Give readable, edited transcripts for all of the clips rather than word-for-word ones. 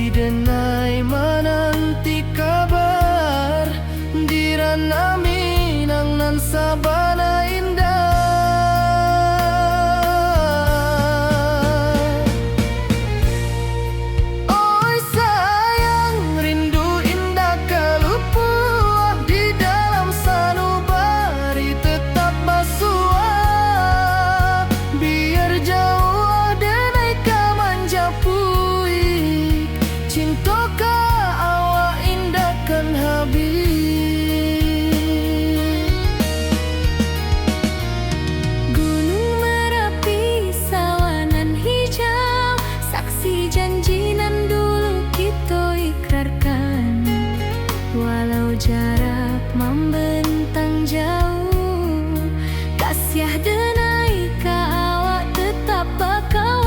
denai menanti kabar dirana Minang nan sabana indah. Oi sayang rindu indah kalupuah di dalam sanubari tetap basuah biar jauh denai kamanja puik cinta ka awak indah kan habis. Gunung Merapi sawanan hijau saksi janji nan dulu kita ikrarkan walau jarak membentang jauh kasiah denai ka awak tetap bakawan.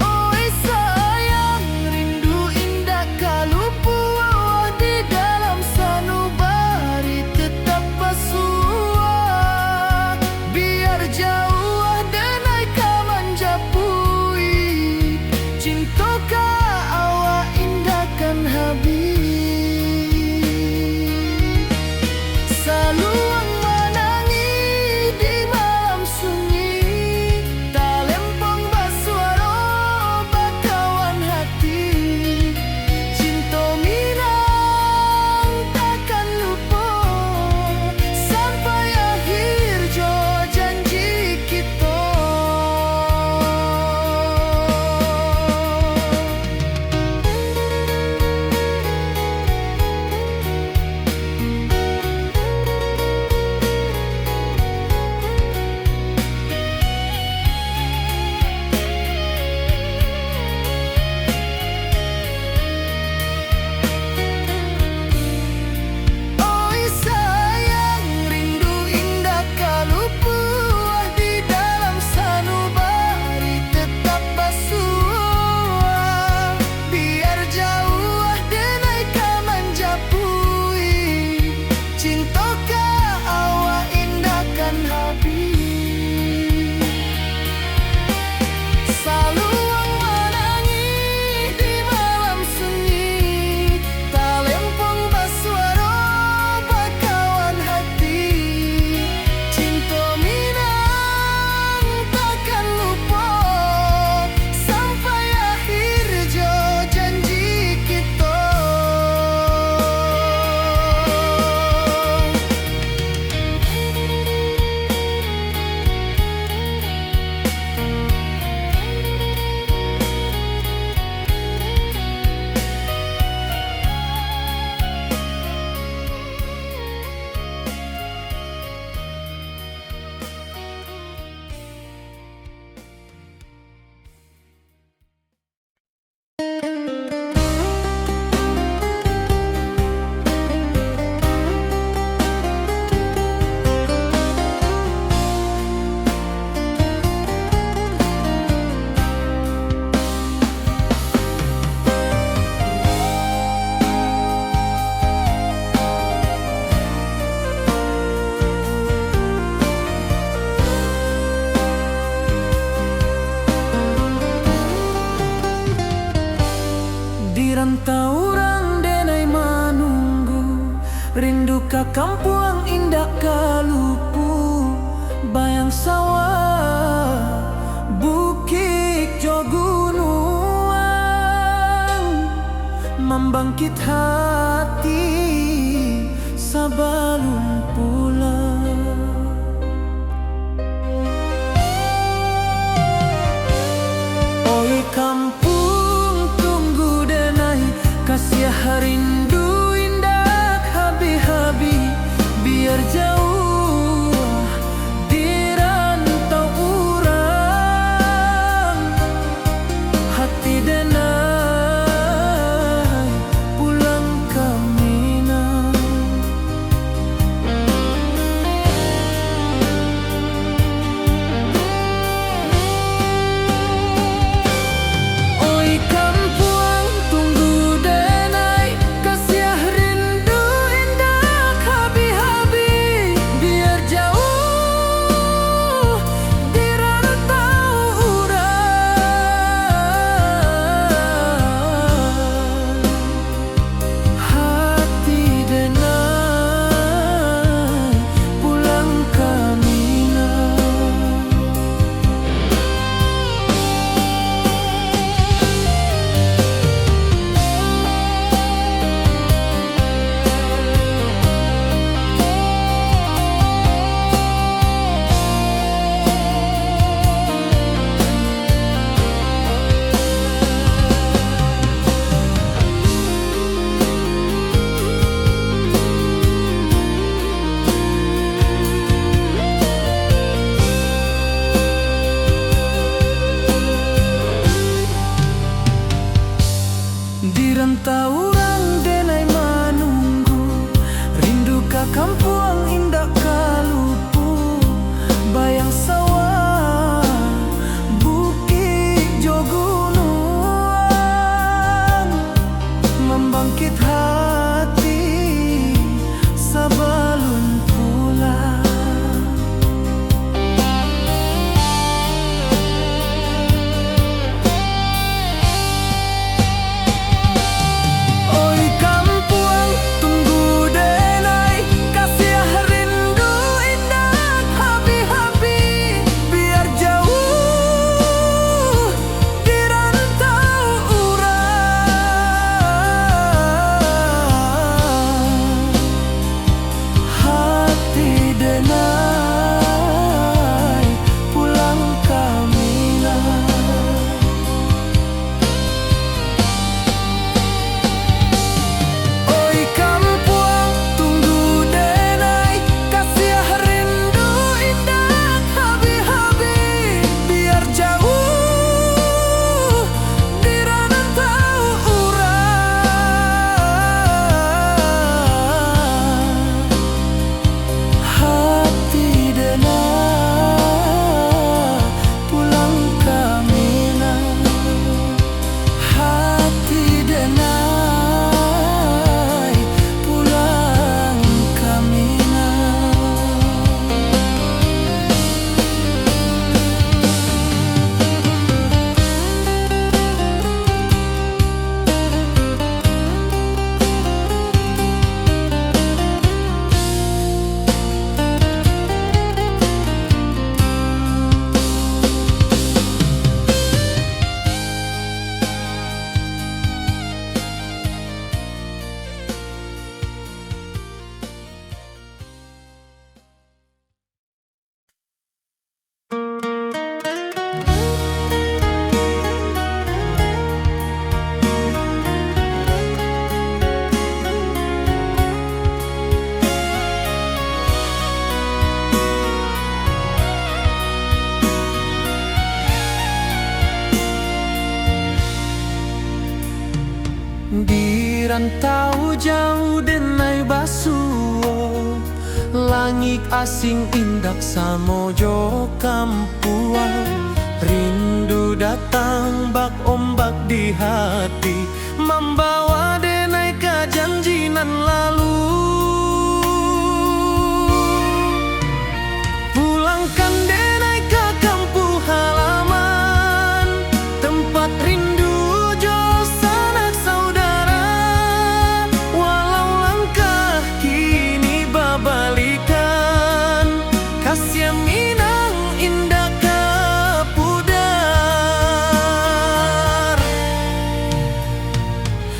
Oi sayang rindu indah kalupuah di dalam sanubari tetap basuah biar jauh denai kamanja puik cinta ka awak indah kan habis. Saluang menangi di malam sunyi talempong basuaro bakawan hati cinta Minang takkan lupa sampai akhir jo janji kita. Oi sayang rindu indah kalupuah di dalam sanubari tetap basuah biar jauh denai kamanja puik cinta ka awak indah kan habis. Saluang menangi di malam sunyi talempong basuaro bakawan hati cinta Minang takkan lupa sampai akhir jo janji kita. Di rantau orang denai menunggu rindu ka kampung indah kalupu bayang sawah bukit jo gunung membangkit hati sabalun pulang. Oi kampung tunggu denai kasiah rindu indah habi-habi biar jauh di rantau urang hati denai pulang rantau jauh denai basuo, langit asing indak samojo kampuang. Rindu datang bak ombak di hati, membawa denai ke janjinan lalu. Pulangkan denai ke kampung halaman, tempat rindu jo sanak saudara. Walau langkah kini babalikan, kasih Minang indah kapudar.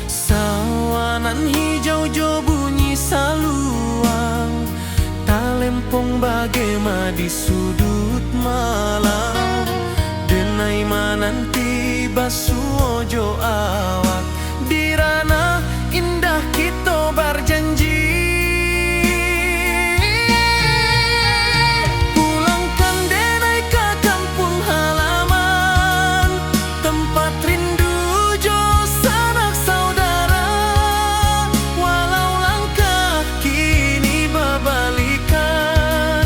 Sawanan hijau jo bunyi saluang, talempong bagema di sudut malam. Denai mananti basuo jo awak, di ranah indah kita berjanji. Pulangkan denai ke kampung halaman, tempat rindu jo sanak saudara. Walau langkah kini babalikan,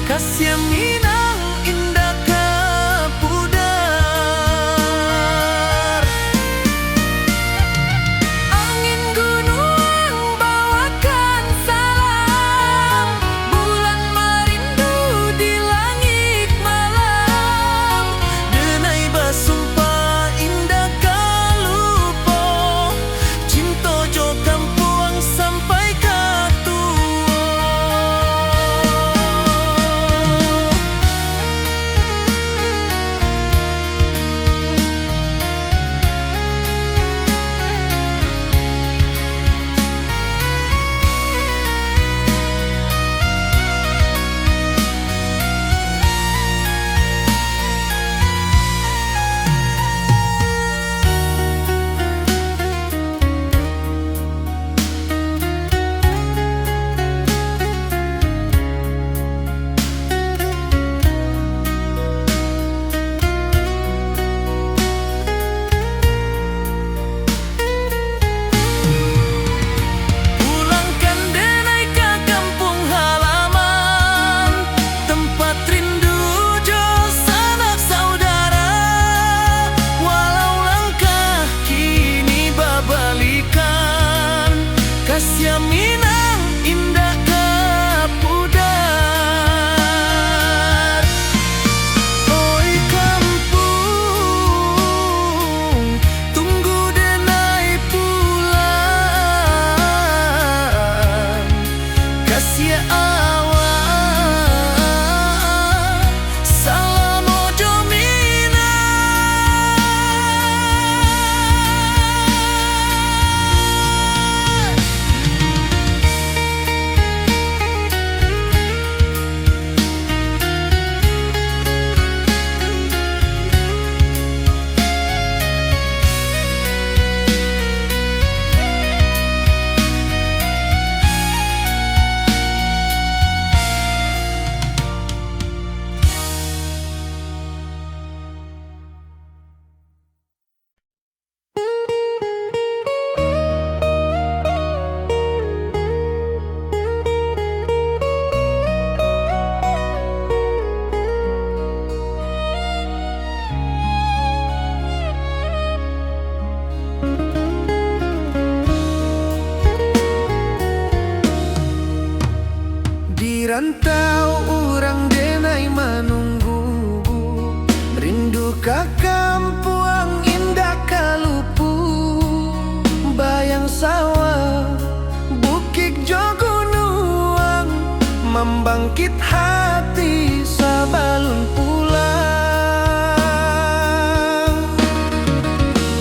kasih Minang indah kapudar. Angin gunung bawakan salam, bulan merindu di langit malam. Denai basumpah indah kalupo, cinta jo kampuang sampai katua. Pulangkan denai ke kampung halaman, tempat rindu jo sanak saudara. Walau langkah kini babalikan, kasih Minang indah kapudar. Oi kampung, tunggu denai pulang. Kasih awak, salam ojo Minang. Di rantau orang denai menunggu, rindu ke kampuang indah kalupu. Bayang sawah, bukit jo gunung, membangkit hati sabalun pulang.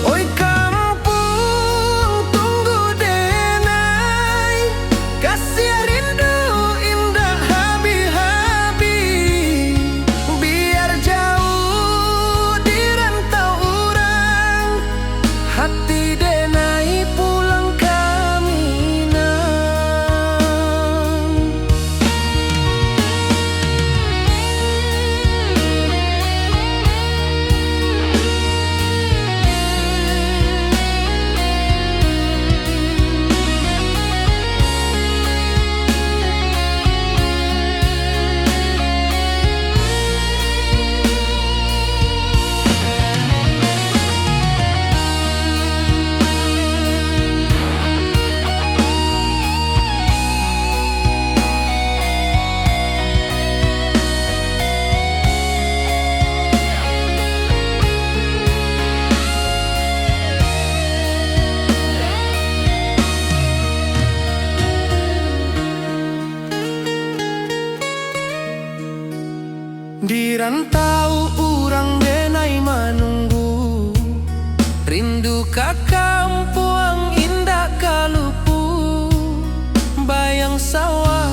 Oi kampung, tunggu denai, kasih rindu indah habi-habi. Biar jauh di rantau rantau urang denai manunggu, rindu ka kampung indah kalupu, bayang sawah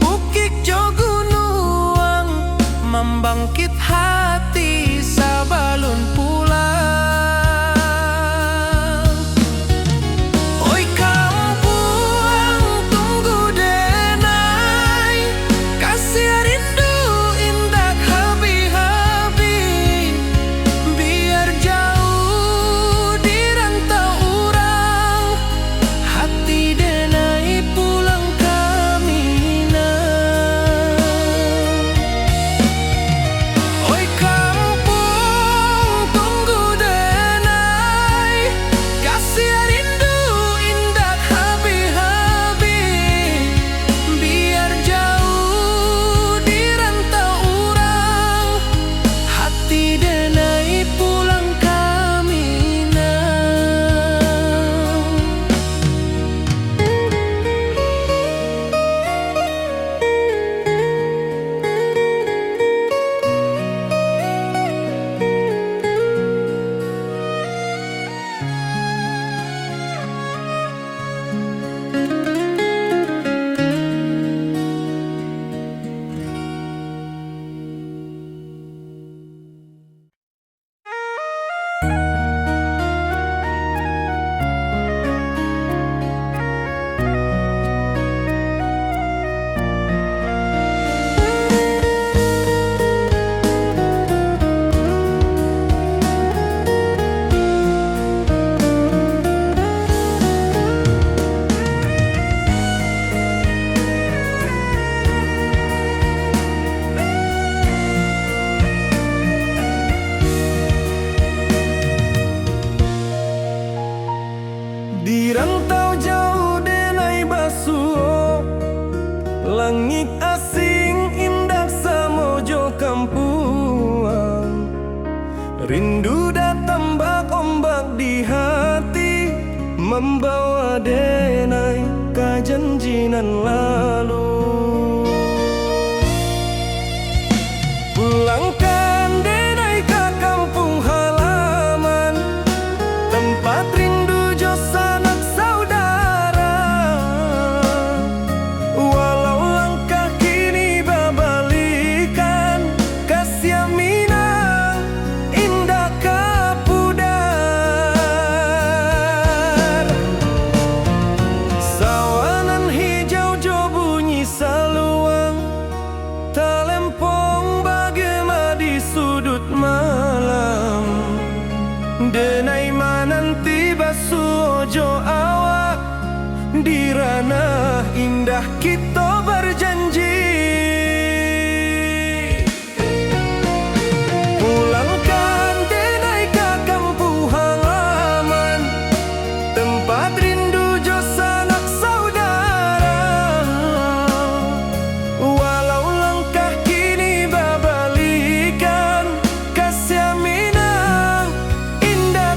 bukit jo gunung, membangkit hati sabalun pulang. Oi kampung tunggu denai, kasih rindu indah habi-habi, biar jauh di rantau urang, hati denai pulang ke Minang. Oi kampung tunggu denai, kasih rindu indah habi-habi, biar jauh di rantau urang, hati denai pulang ke Minang. Di rantau jauh denai basuh, langit asing indah samojo kampuang, rindu datang bak ombak di hati, membawa denai ke janjinan lalu. Pulangkan denai ke kampung halaman, tempat rindu jo sanak saudara. Walau langkah kini babalikan, kasih Minang indah kapudar. Sawanan hijau jo bunyi saluang, talempong bagema di sudut malam. Denai mananti basuh ojo awak, di ranah indah kita berjanji. Pulangkan denai ke kampung halaman, tempat rindu jo sanak saudara. Walau langkah kini babalikan, kasih Minang indah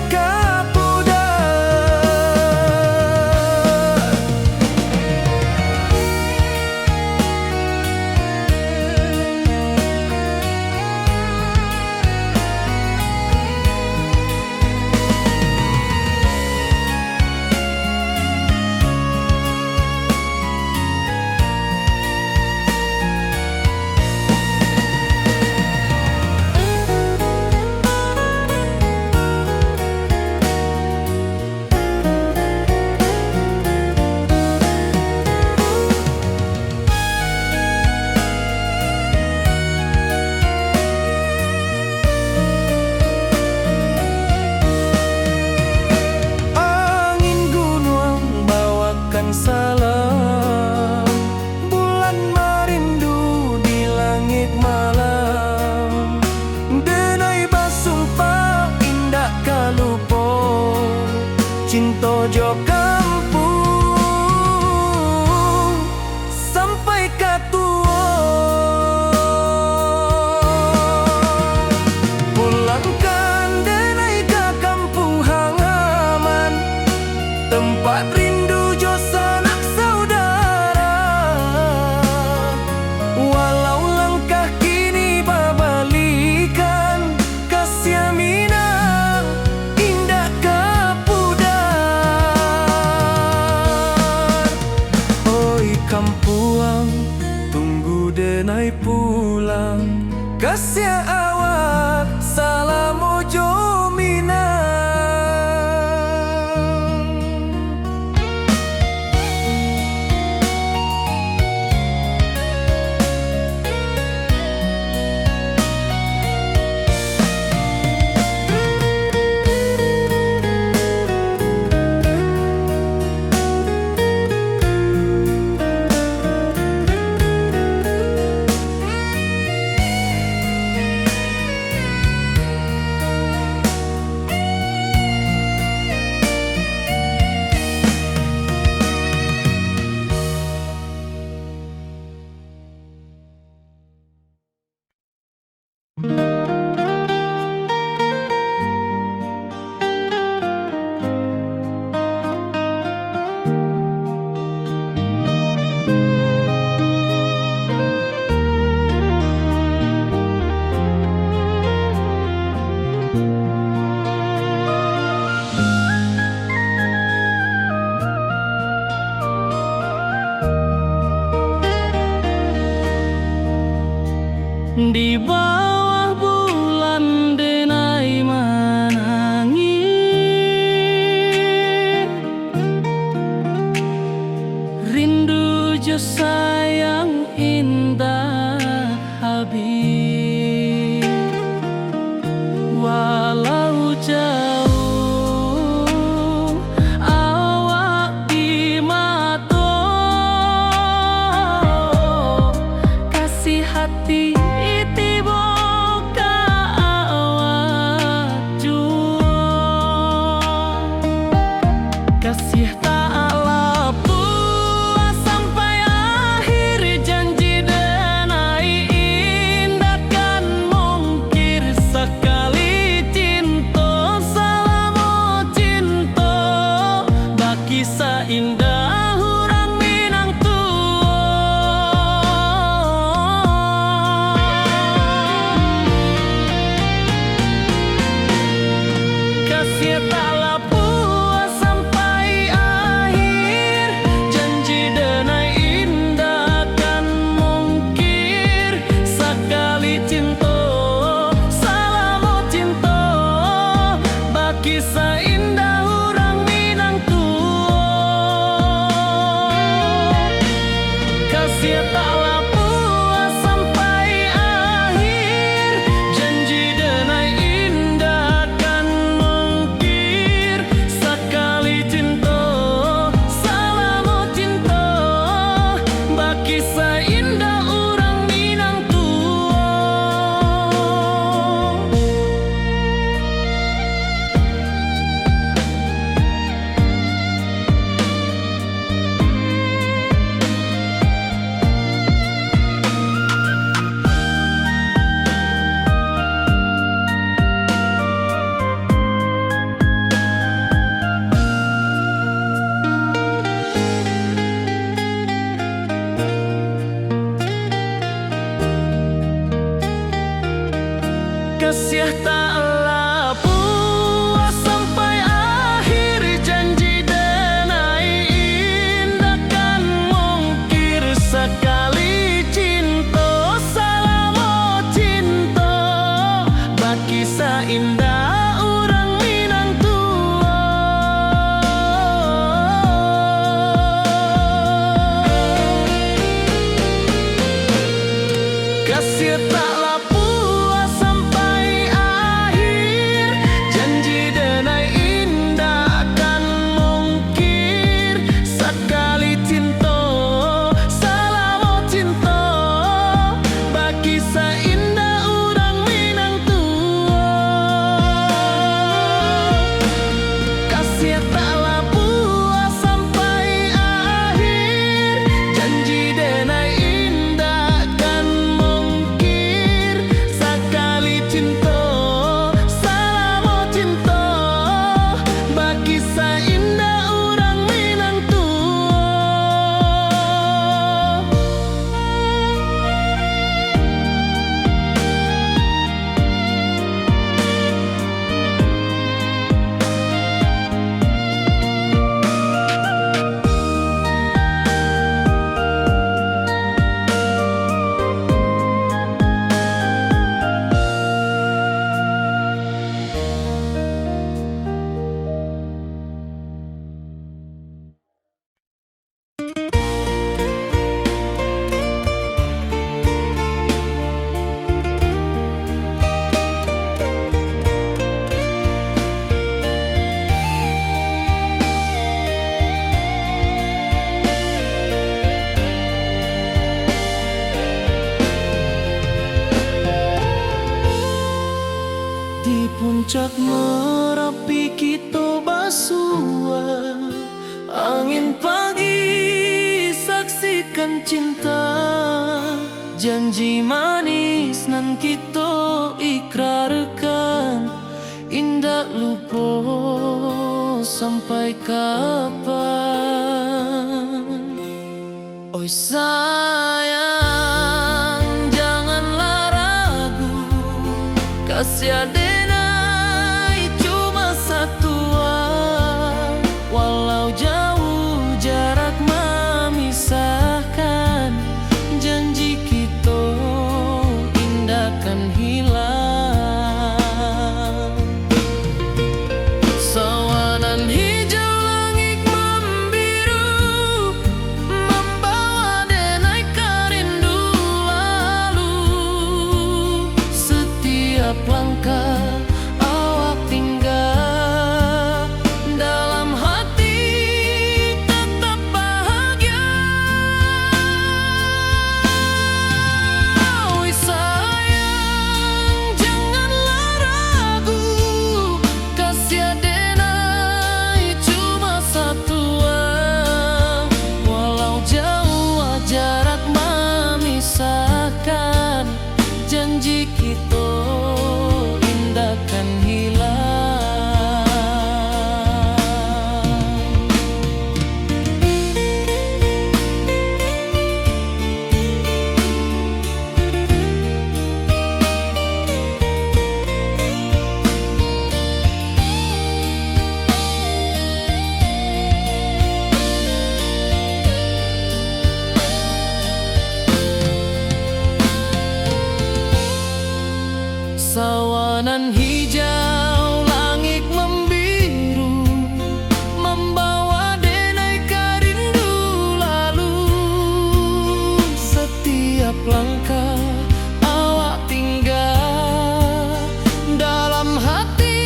kasih taklah puas sampai akhir, janji denai indah kan mungkir sekali cinta, salamo cinta baki indah orang Minang tua. Kasih taklah puas sampai akhir, janji denai indah kan mungkir sekali cinta, salamo cinta baki indah orang Minang tua. Kasih taklah puas sampai akhir, janji denai indah kan mungkir sekali cinta, salamo cinta baki indah orang Minang tua. Di puncak Merapi kita basua, angin pagi saksikan cinta, janji manis nan kita ikrarkan, indah lupa sampai kapan. Oi sayang, janganlah ragu, kasih denai cuma satu, walau jauh jarak memisahkan, janji kita indah kan hilang. Sawanan hijau langit membiru, membawa denai karindu lalu, setiap langkah awak tinggal, dalam hati tetap bahagia. Oi sayang, janganlah ragu, kasih denai cuma satu, walau jauh jarak memisahkan, janji kita indah kan hilang. Sawanan hijau langit membiru, membawa denai karindu lalu, setiap langkah awak tinggal, dalam hati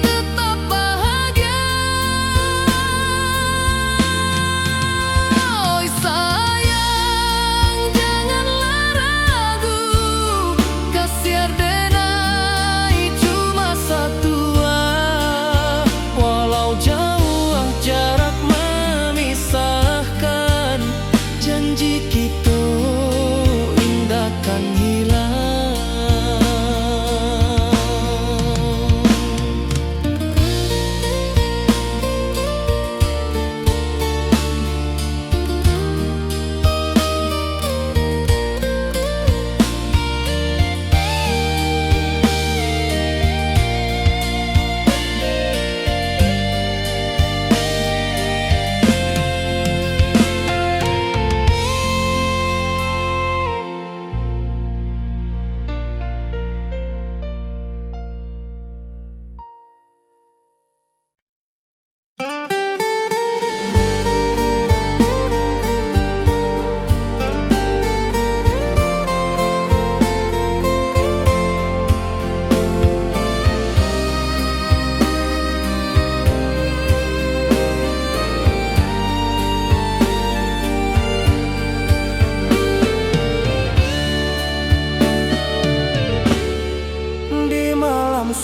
tetap bahagia. Oi sayang, janganlah ragu, kasih denai cuma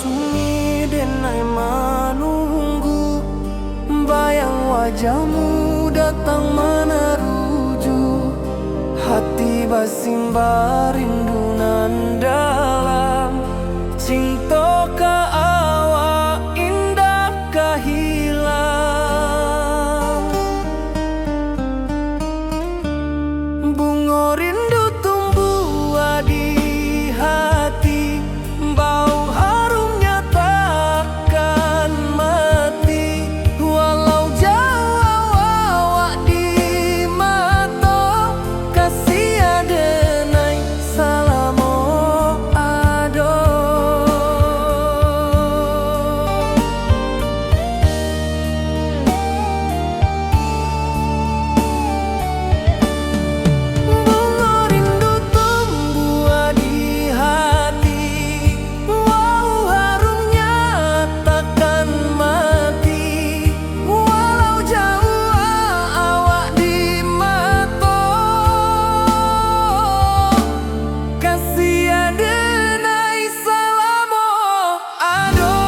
sunyi denai menunggu, bayang wajahmu datang meneruju. Hati basimba rindu nan dalam, cinta ka awak indah ka hilang. Bunga rindu tumbuh di hati, bau harumnya takkan mati. Walau jauh awak di mata, kasih adenai salamo ado. Bunga rindu tumbuh di hati, bau harumnya takkan mati. Walau jauh awak di mata, kasih adenai salamo ado.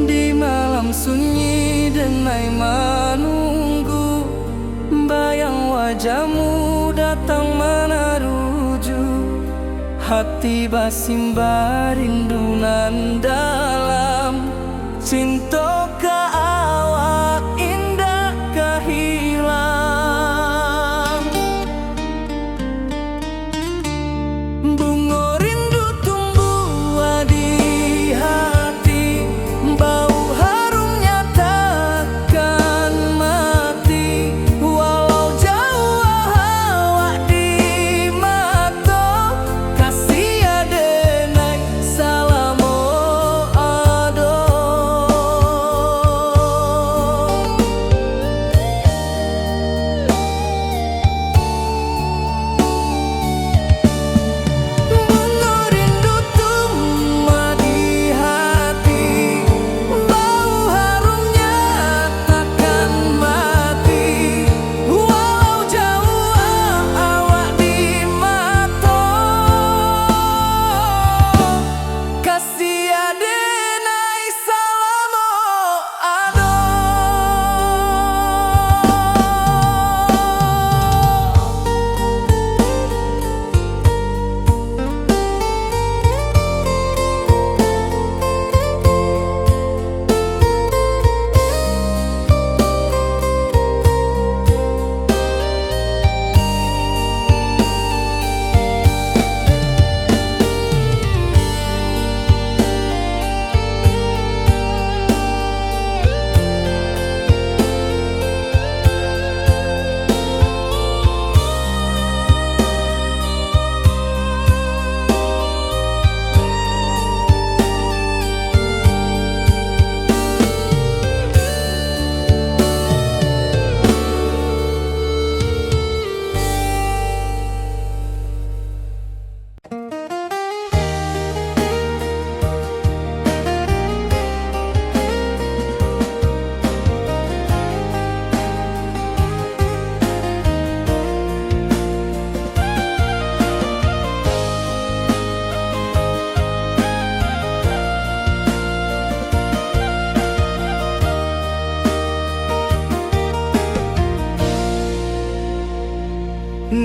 Di malam sunyi denai menunggu, bayang wajahmu datang meneruju. Hati basimba rindu nan dalam, cinta ka awak indah ka hilang. Bunga rindu tumbuh di hati, bau harumnya takkan mati. Walau jauh awak di mata, kasih adenai salamo ado. Bunga rindu tumbuh di hati, bau harumnya takkan mati. Walau jauh awak di mata, kasih adenai salamo ado.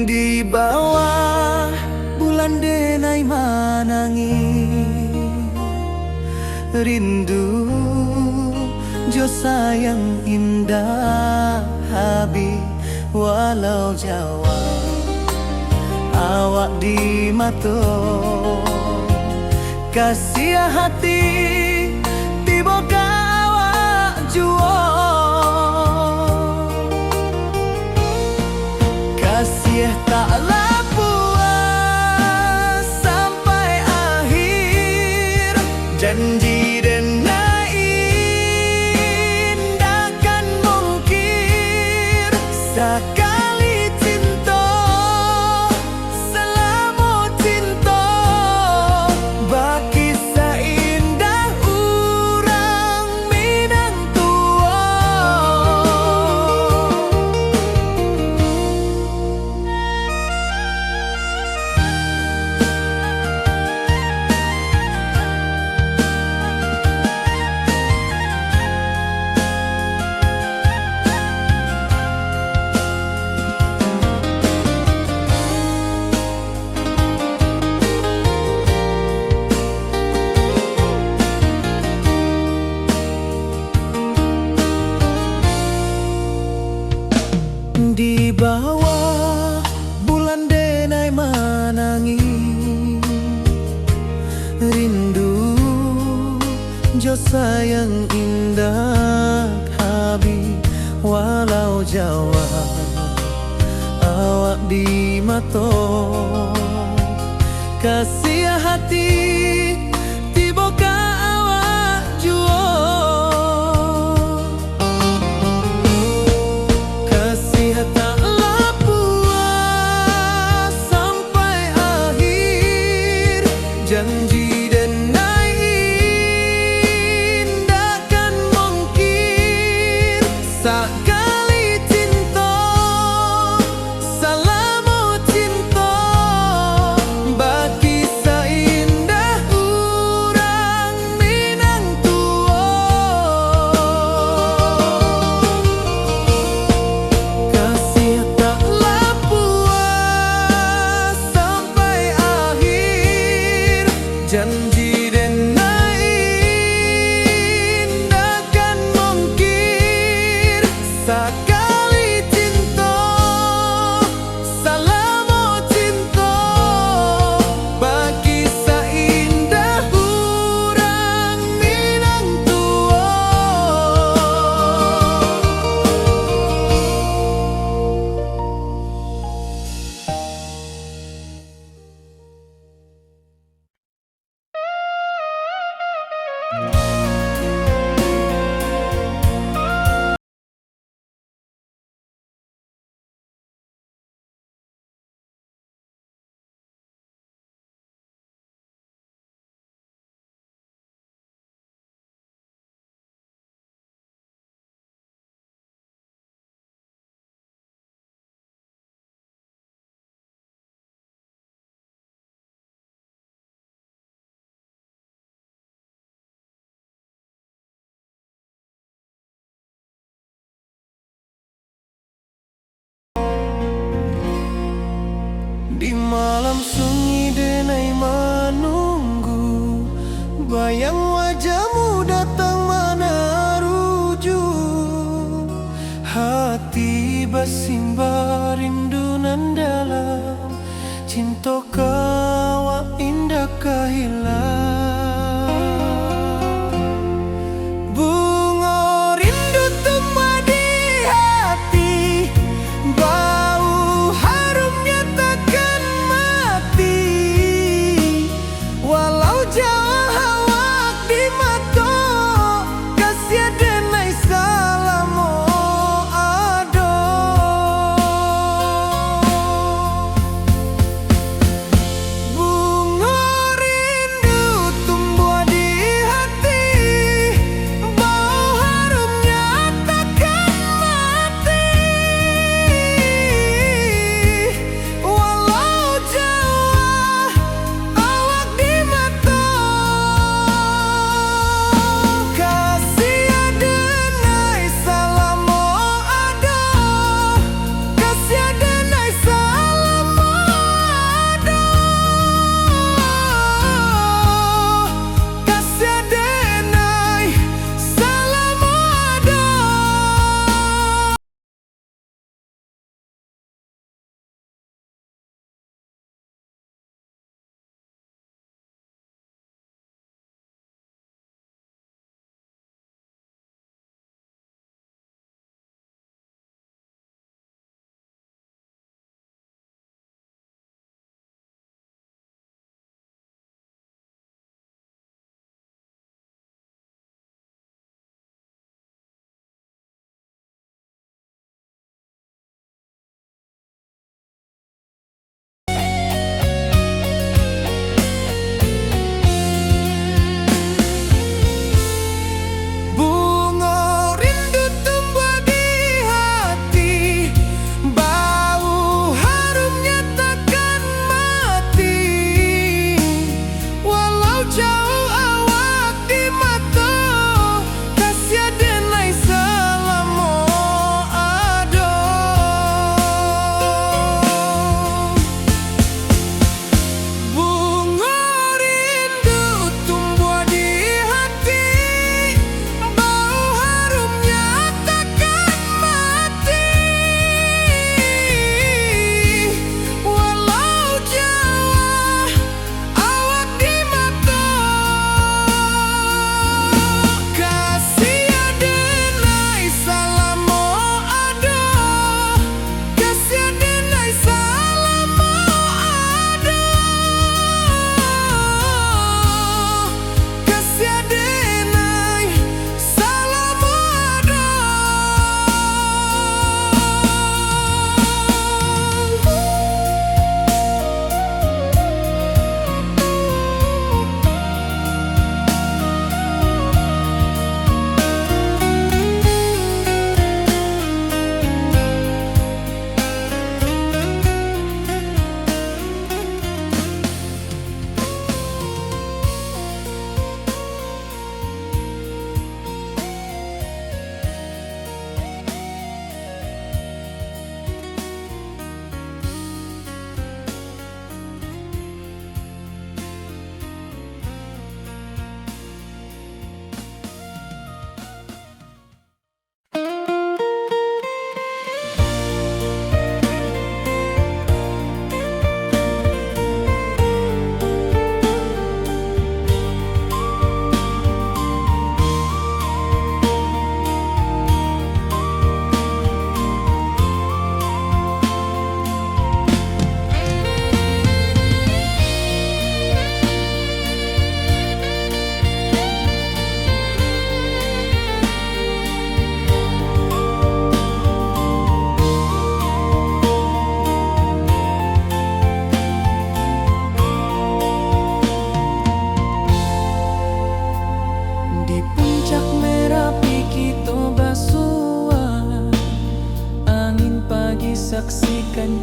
Di bawah bulan denai manangi, rindu jo sayang indah habi. Walau jauh awak di mata, kasih hati tiba ka awak jua, kasih taklah puas sampai akhir, janji denai indakan mungkir, sekali cinta selama cinta, baki seindah urang Minang tua. Di bawah bulan denai manangi, rindu jo sayang indah habi, walau Jawa awak di mato, kasih hati tiba ka awak jua, kasih taklah puas sampai akhir, janji denai indakan mungkir, sekali cinta selama cinta, baki seindah urang Minang tua, kasih taklah puas sampai akhir, janji denai indakan mungkir, sekali cinta selama cinta, baki seindah urang Minang tua. Di malam sunyi denai menunggu, bayang wajahmu datang mana ruju, hati bersimbar rindu nan dalam, cinta kawa indah kehilang. Bunga rindu tumbuh di hati, bau harumnya takkan mati, walau jauh awak di mata, kasih denai selama ada.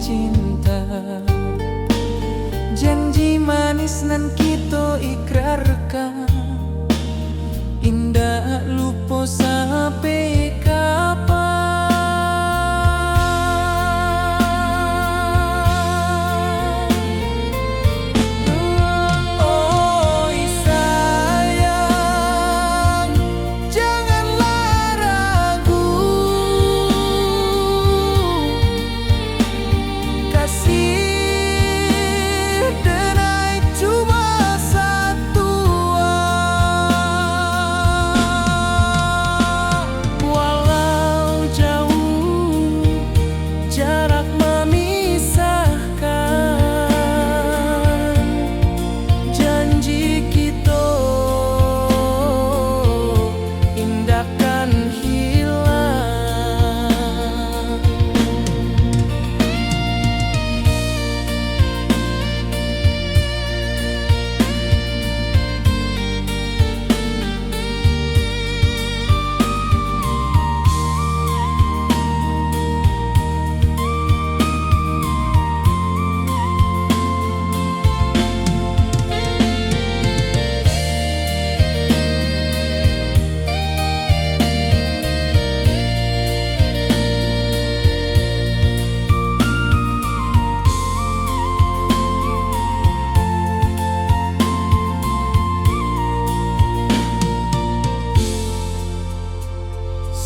cinta. Janji manis nan kita ikrarkan, indah lupa sampai kapan. Oi sayang, janganlah ragu, kasih denai cuma satu. Walau jauh jarak memisahkan, janji kita indahkan hilang.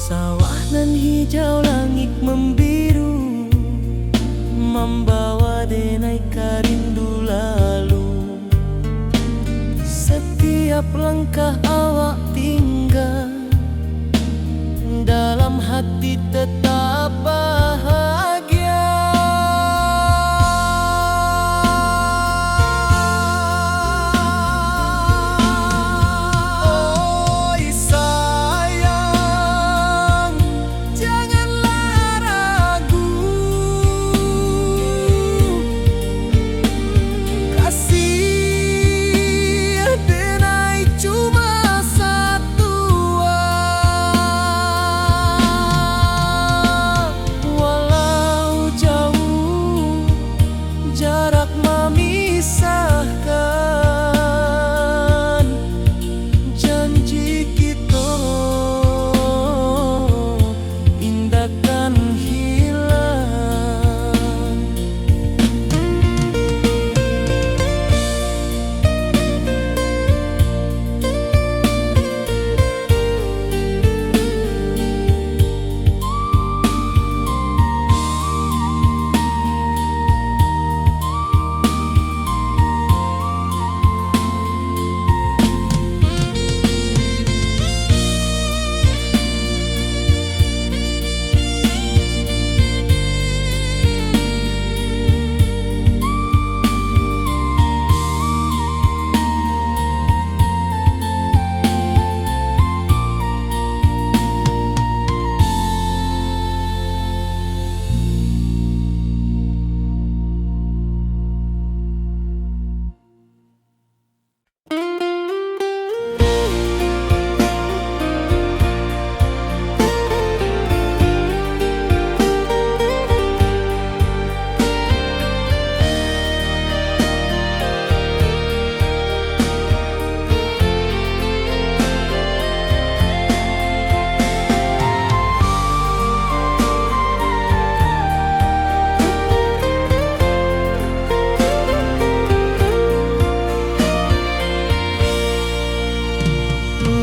Sawah nan hijau, langit membiru, membawa denai karindu lalu. Setiap langkah awak tinggal, dalam hati tetap bahagia. Oi sayang, janganlah ragu, kasih denai cuma satu. Walau jauh jarak memisahkan, janji kita indahkan hilang.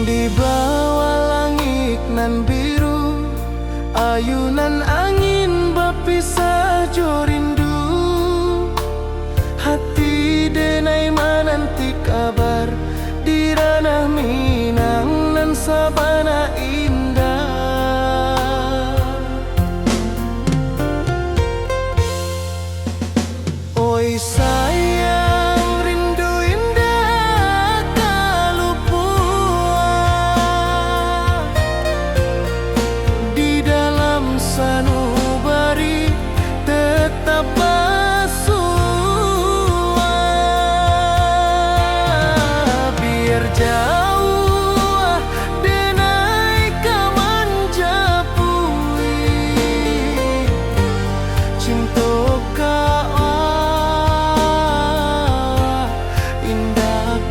Di bawah langit nan biru, ayunan angin berpisah jo rindu. Hati denai menanti kabar, di ranah Minang nan sabana indah. Oi sayang, rindu indah kalupua, di dalam sanubari tetap bersua. Biar jauh denai kaman japui, cinta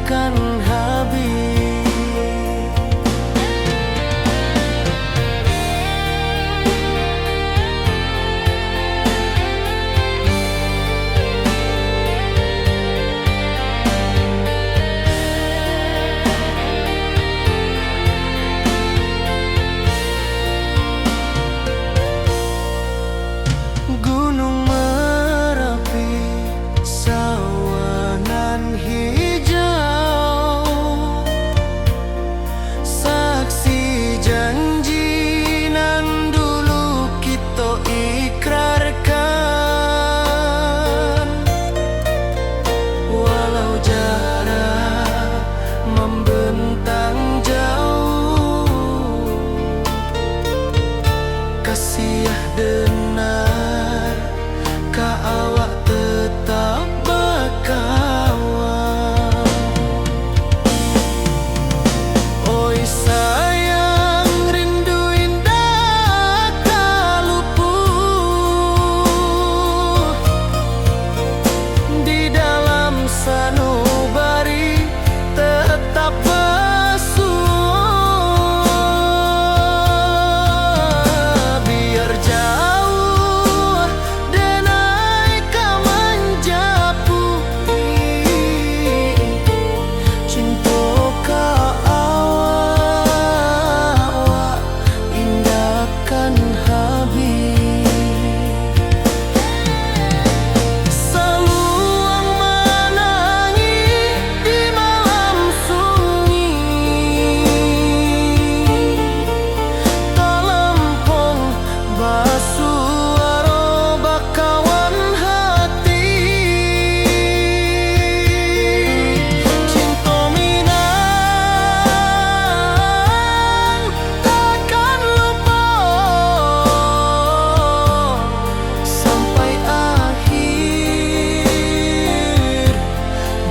akan habis. Gunung Merapi, sawanan hijau, saksi janji nan dulu kita ikrarkan. Walau jarak membentang jauh, kasih denar ka awak tetap berkawan. Oi sayang, rindu indah tak luput di dalam sanubari tetap basuh. Biar jauh denai ka menjapui, cinta ka awak indahkan habis. Saluang menangis di malam sunyi, talempong basuh aroba kawan hati. Cinta Minang takkan lupa sampai akhir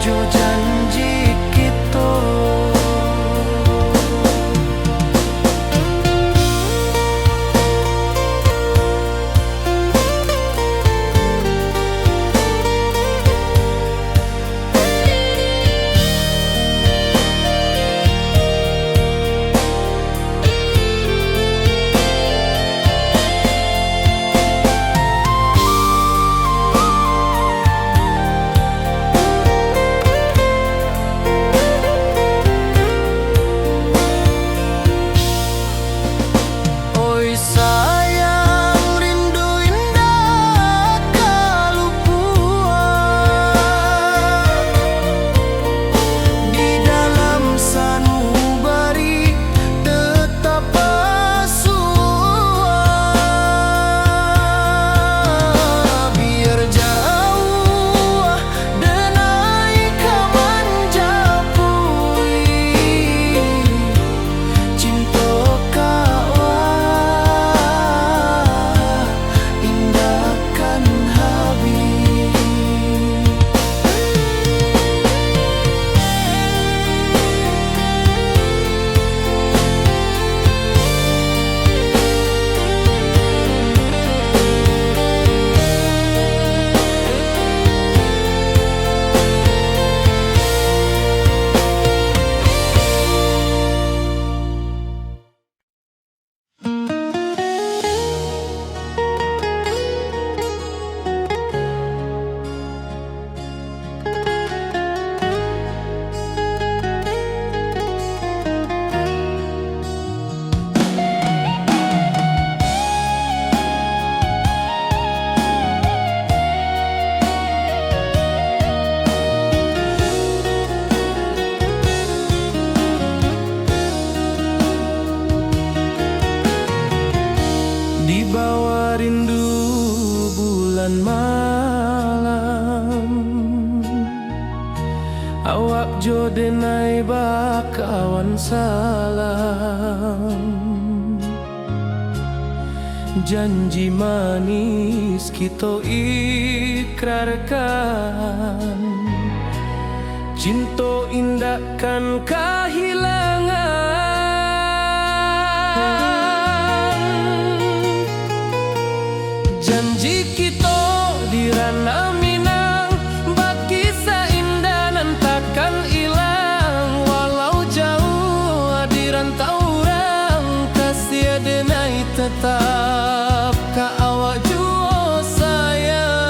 jo janji kita. Oi sayang, rindu indah kalupuan di dalam sanubari tetap basuh. Biar jauh denai ka menjapui, cinta ka indahkan habis. Di bawah rindu bulan malam, awak jo denai bakawan salam. Janji manis kita ikrarkan, cinta indahkan kehilangan. Janji kita di ranah Minang, bak kisah indah nan takkan hilang. tetap ka awak jua sayang.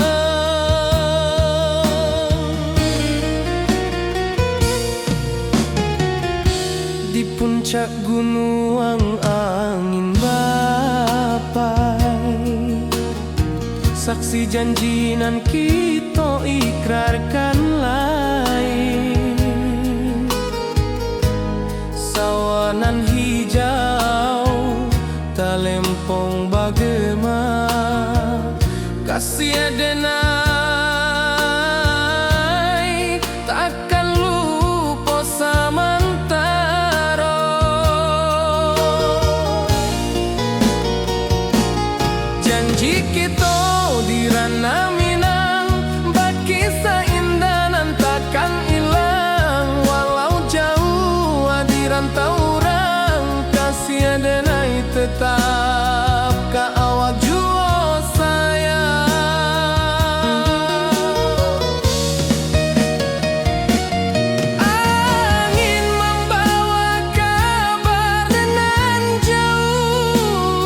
Di puncak gunung angin bapai, saksi janji nan kita ikrarkan lain. Sawanan hijau talempong bagema, kasih adenai takkan lupa samantara. Janji kita di ranah Minang, bakisah indah nan takkan hilang. Walau jauh di rantau orang, kasih adenai tetap ka awak jua sayang. Angin membawa kabar nan jauh,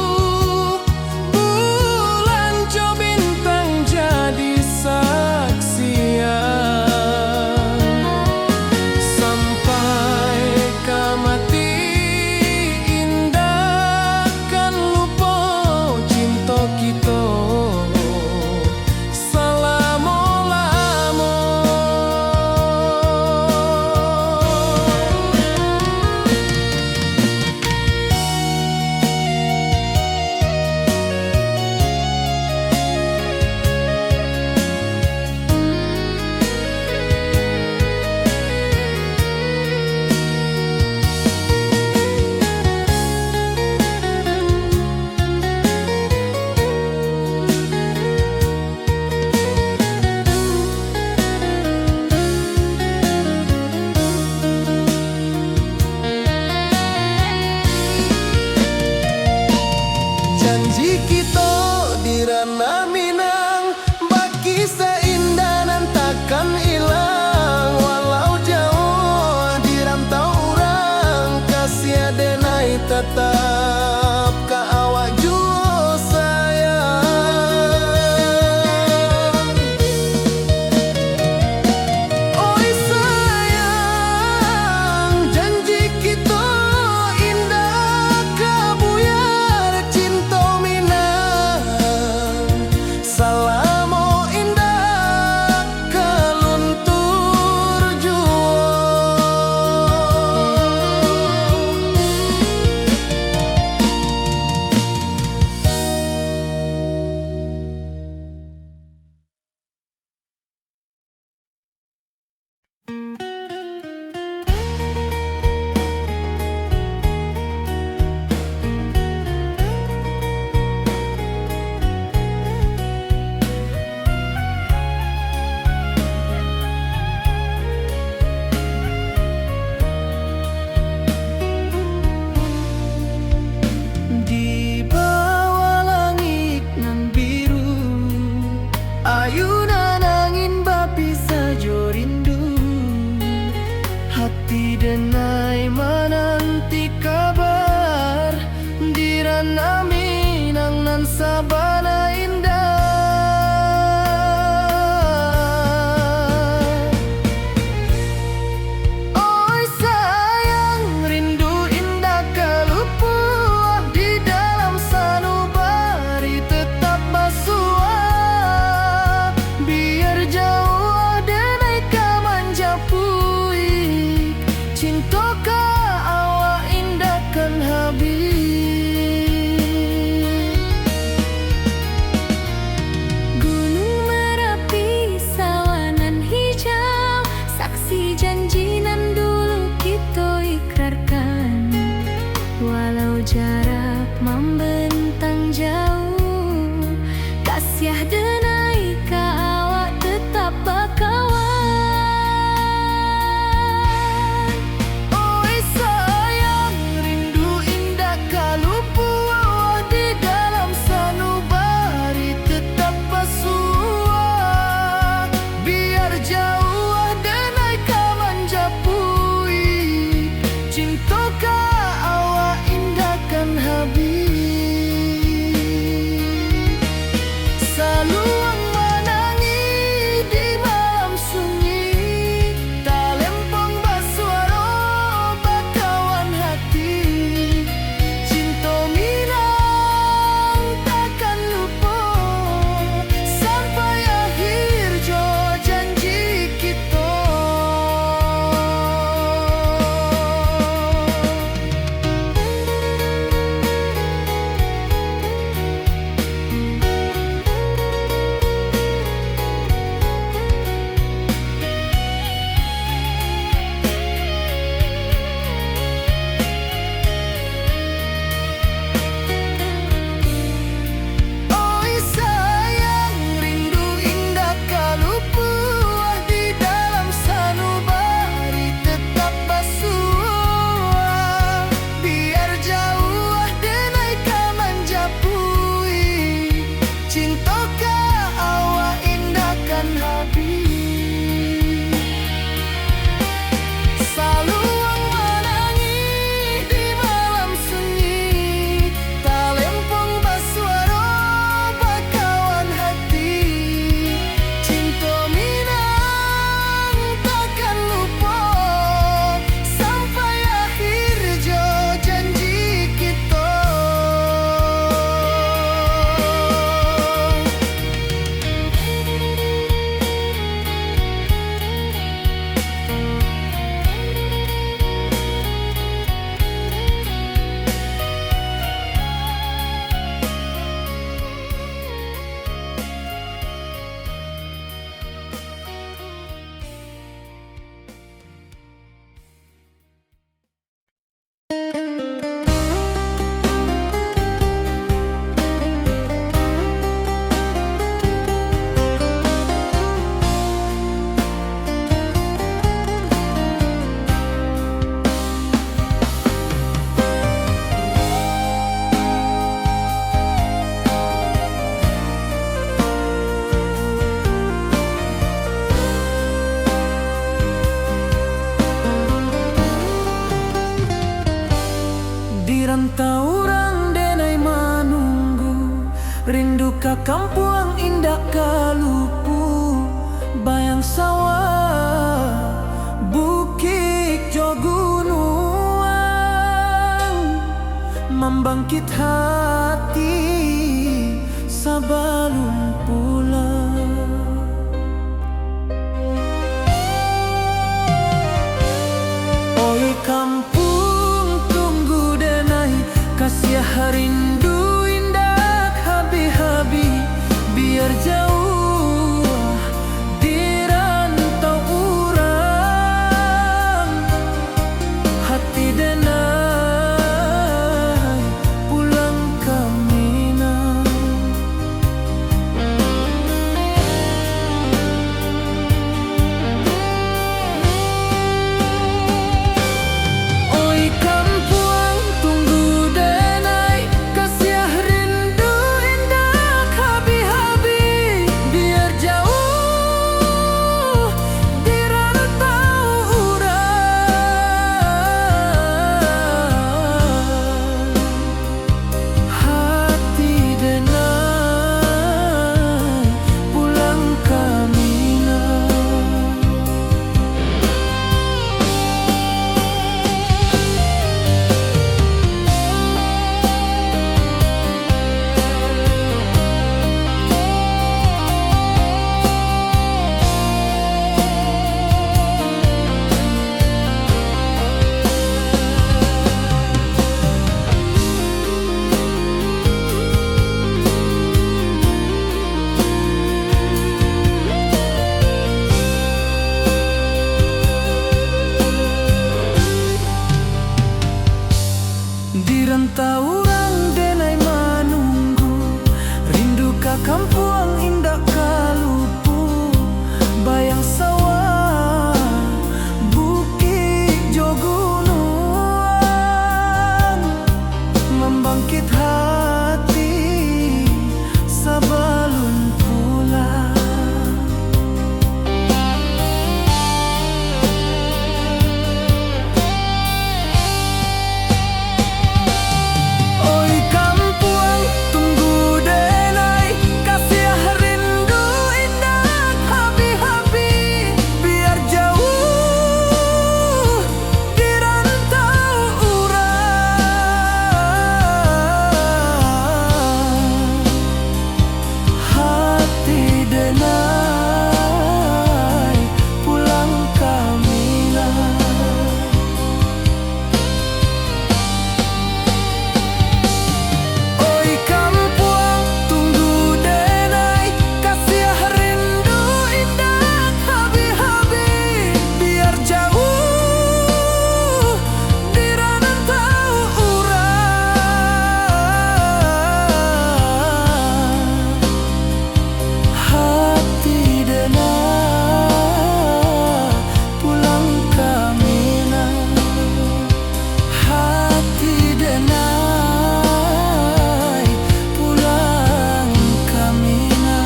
bulan jo bintang jadi saksian. Sampai ka mati indah kan lupa cinta kita selama-lama. Janji kita di ranah Minang, bakisah indah nan takkan hilang. Walau jauh di rantau orang, kasih adenai tetap ka awak jua sayang. Oi sayang, janji kita indah kabuyar cinta Minang. Salamo indah kaluntur jua. Di bawah langit nan biru, ayunan angin bapisa jo rindu. Hati denai menanti kabar, di ranah Minang nan sabana indah. Oi sayang, rindu indah kalupuah di dalam sanubari tetap basua. Biar jauh denai ka manja puik, cinta ka awak indah kan habis. Gunung Merapi, sawanan hijau, saksi janji nan dulu kita ikrarkan. Walau jarak membentang jauh, kasih denai ka awak tetap bakawan. Oi taurang denai manunggu, rindu ka kampung indah kalupu, bayang sawah bukit jo gunung, membangkit hati sebelum pulang. Oi kampung tunggu denai, kasih rindu indah habi-habi, biar jauh di rantau urang, hati denai pulang ke Minang. Oi kampung tunggu denai, kasih rindu indah habi-habi, biar jauh di rantau urang, hati denai pulang ke Minang. Di rantau urang denai manunggu, rindu ka kampung indah kalupu, bayang sawah bukit jo gunung, membangkit hati sebelum pulang. Oi kampung tunggu denai, kasih rindu indah habi-habi, biar jauh di rantau urang, hati denai pulang ke Minang. Oi kampung tunggu denai, kasih rindu indah habi-habi, biar jauh di rantau urang, hati denai pulang ke Minang, hati denai pulang ke Minang.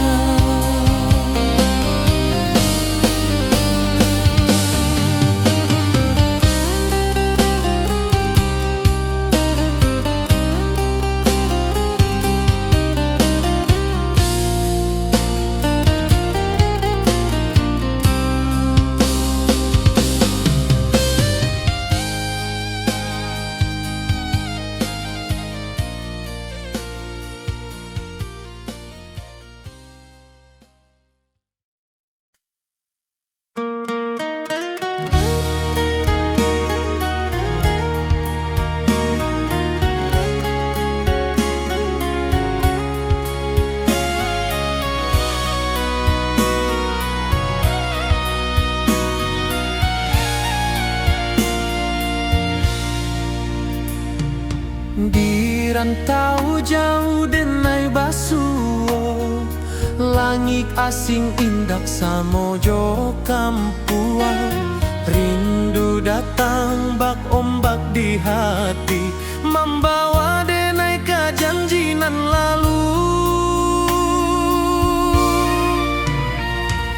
Di rantau jauh denai basuo, langit asing indak samojo kampuan, rindu datang bak ombak di hati, membawa denai ke janjinan lalu.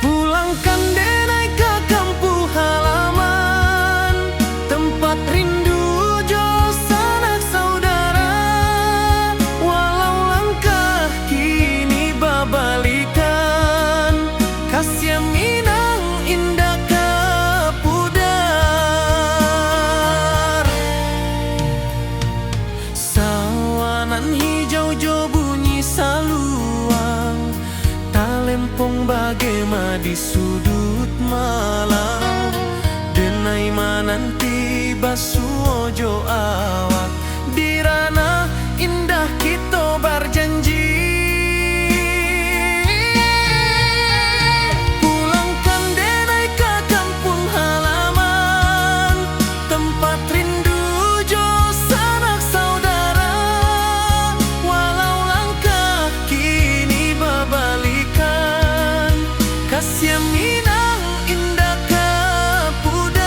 Pulangkan denai ke kampung halaman, tempat rindu jo sanak saudara. di sudut malam, denai mananti basuojo awak di ranah indah kita berjanji. Pulangkan denai ke kampung halaman, tempat rindu jo sanak saudara. Walau langkah kini babalikan, kasih Minang indah ke pudar.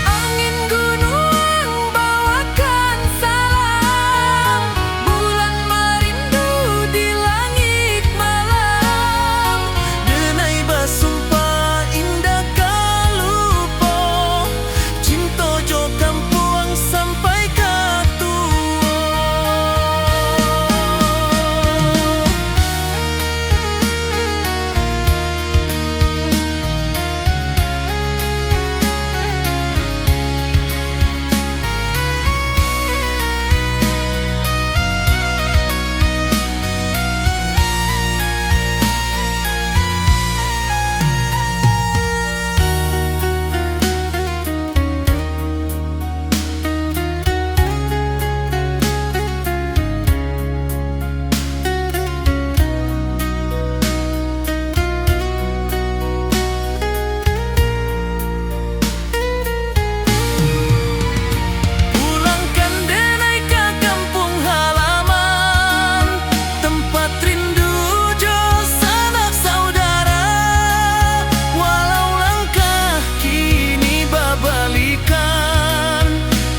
Angin gunung bawakan salam, bulan merindu di langit malam. Denai basumpah indah kalupo, cinta jo kampung sampai ke tua. Pulangkan denai ke kampung halaman, tempat rindu jo sanak saudara. Walau langkah kini babalikan,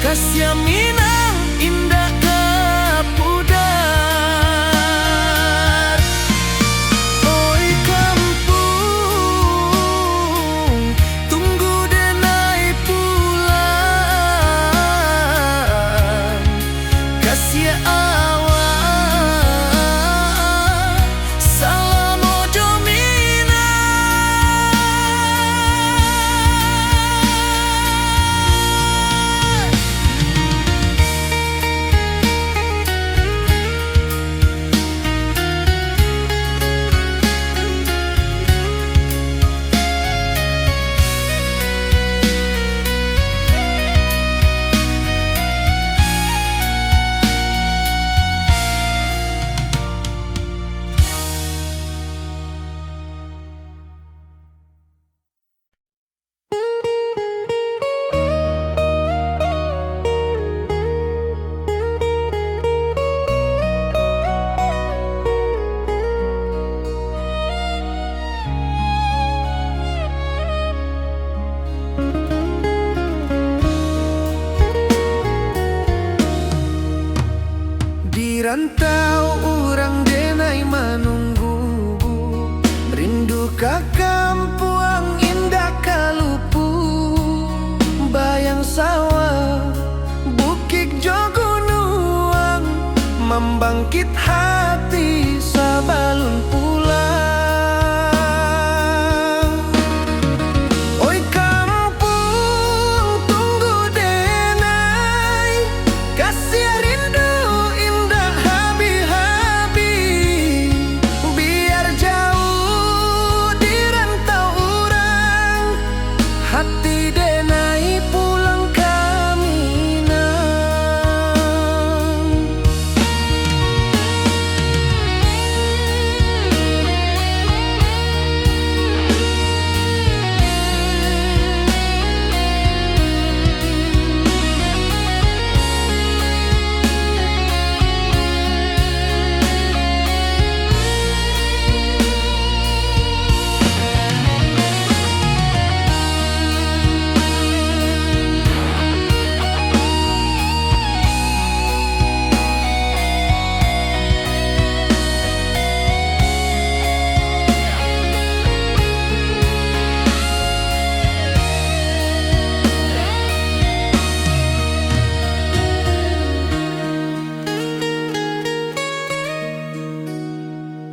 kasih Minang indah ke pudar. Oi kampung, tunggu denai pulang, kasih awak salam ojo Minang. Di rantau orang denai menunggu, rindu ke kampung indah kalupu. Bayang sawah, bukit jo gunung, membangkit hati sabalun pulang. Oi kampung, tunggu denai, kasih rindu indah habi-habi. Biar jauh di rantau orang, hati denai pulang ke Minang.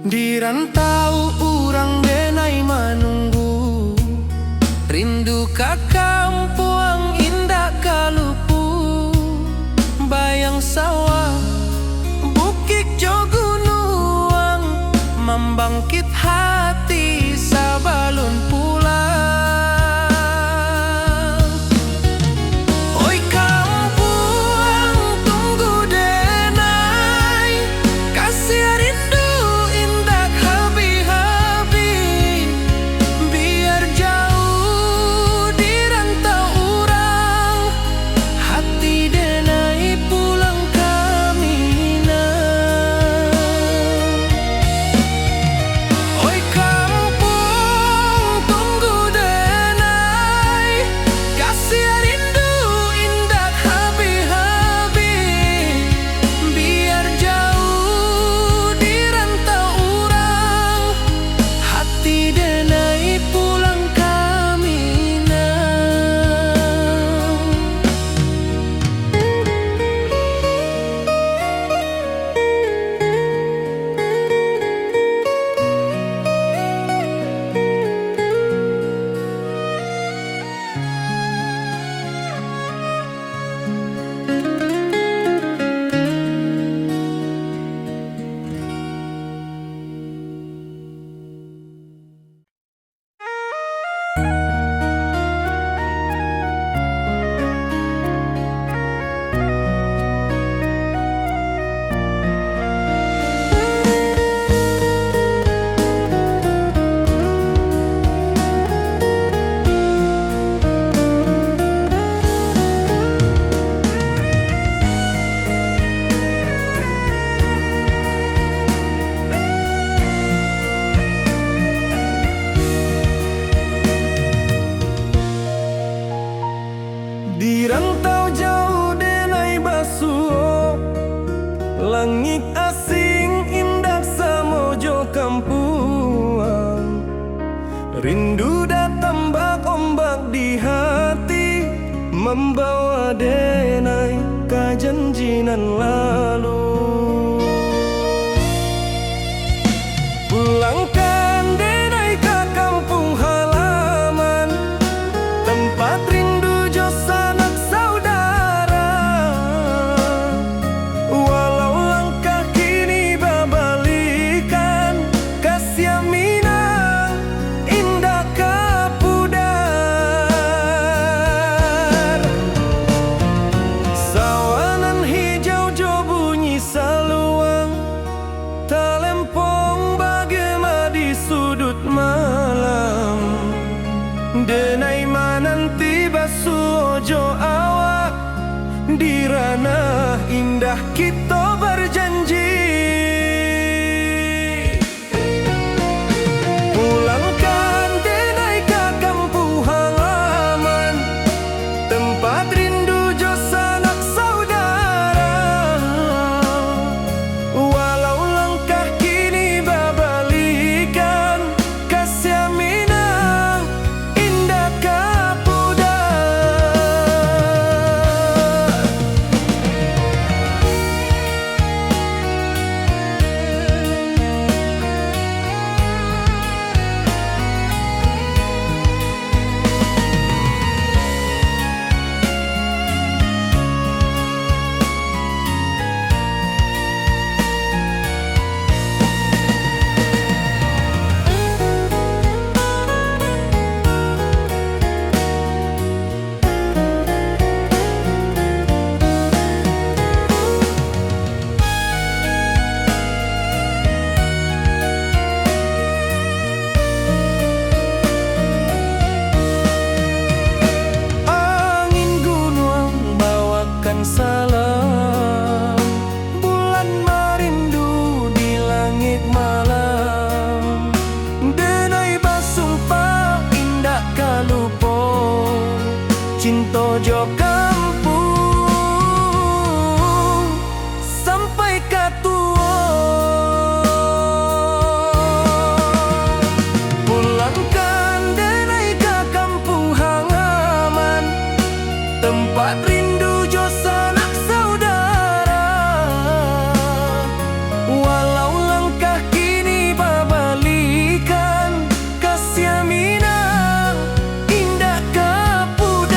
Di rantau orang denai menunggu, rindu ke kampung indah kalupu. Bayang sawah, bukit jo gunung, membangkit hati sabalun pulang. Oi kampung tunggu denai, kasih rindu indah habi-habi. Biar jauh di rantau urang, hati denai pulang kami nah. Oi kampung tunggu denai, kasih rindu indah habi-habi. Biar jauh di rantau urang, hati denai pulang kami nah. Di rantau jauh denai basuh, langit asing indah samojo kampuang. Rindu datang ombak di hati, membawa denai ke janjinan lalu. Pulangkan denai ke kampung halaman, tempat rindu jo sanak saudara. Walau langkah kini babalikan, kasih minang indah kapudar. Sawanan hijau jo bunyi saluang, talempong bagema di sudut malam. Denai mananti basuh ojo awak, di ranah indah kita berjanji. Pulangkan denai ke kampung halaman, tempat rindu jo sanak saudara. Walau langkah kini babalikan, kasih minang indah kapudar. Angin gunung bawakan salam, bulan merindu di langit malam. Denai basumpah indah kalupo, cinta jo kampung sampai katua. Pulangkan denai ke kampung halaman, tempat rindu jo sanak saudara. Walau langkah kini babalikan, kasih minang indah kapudar.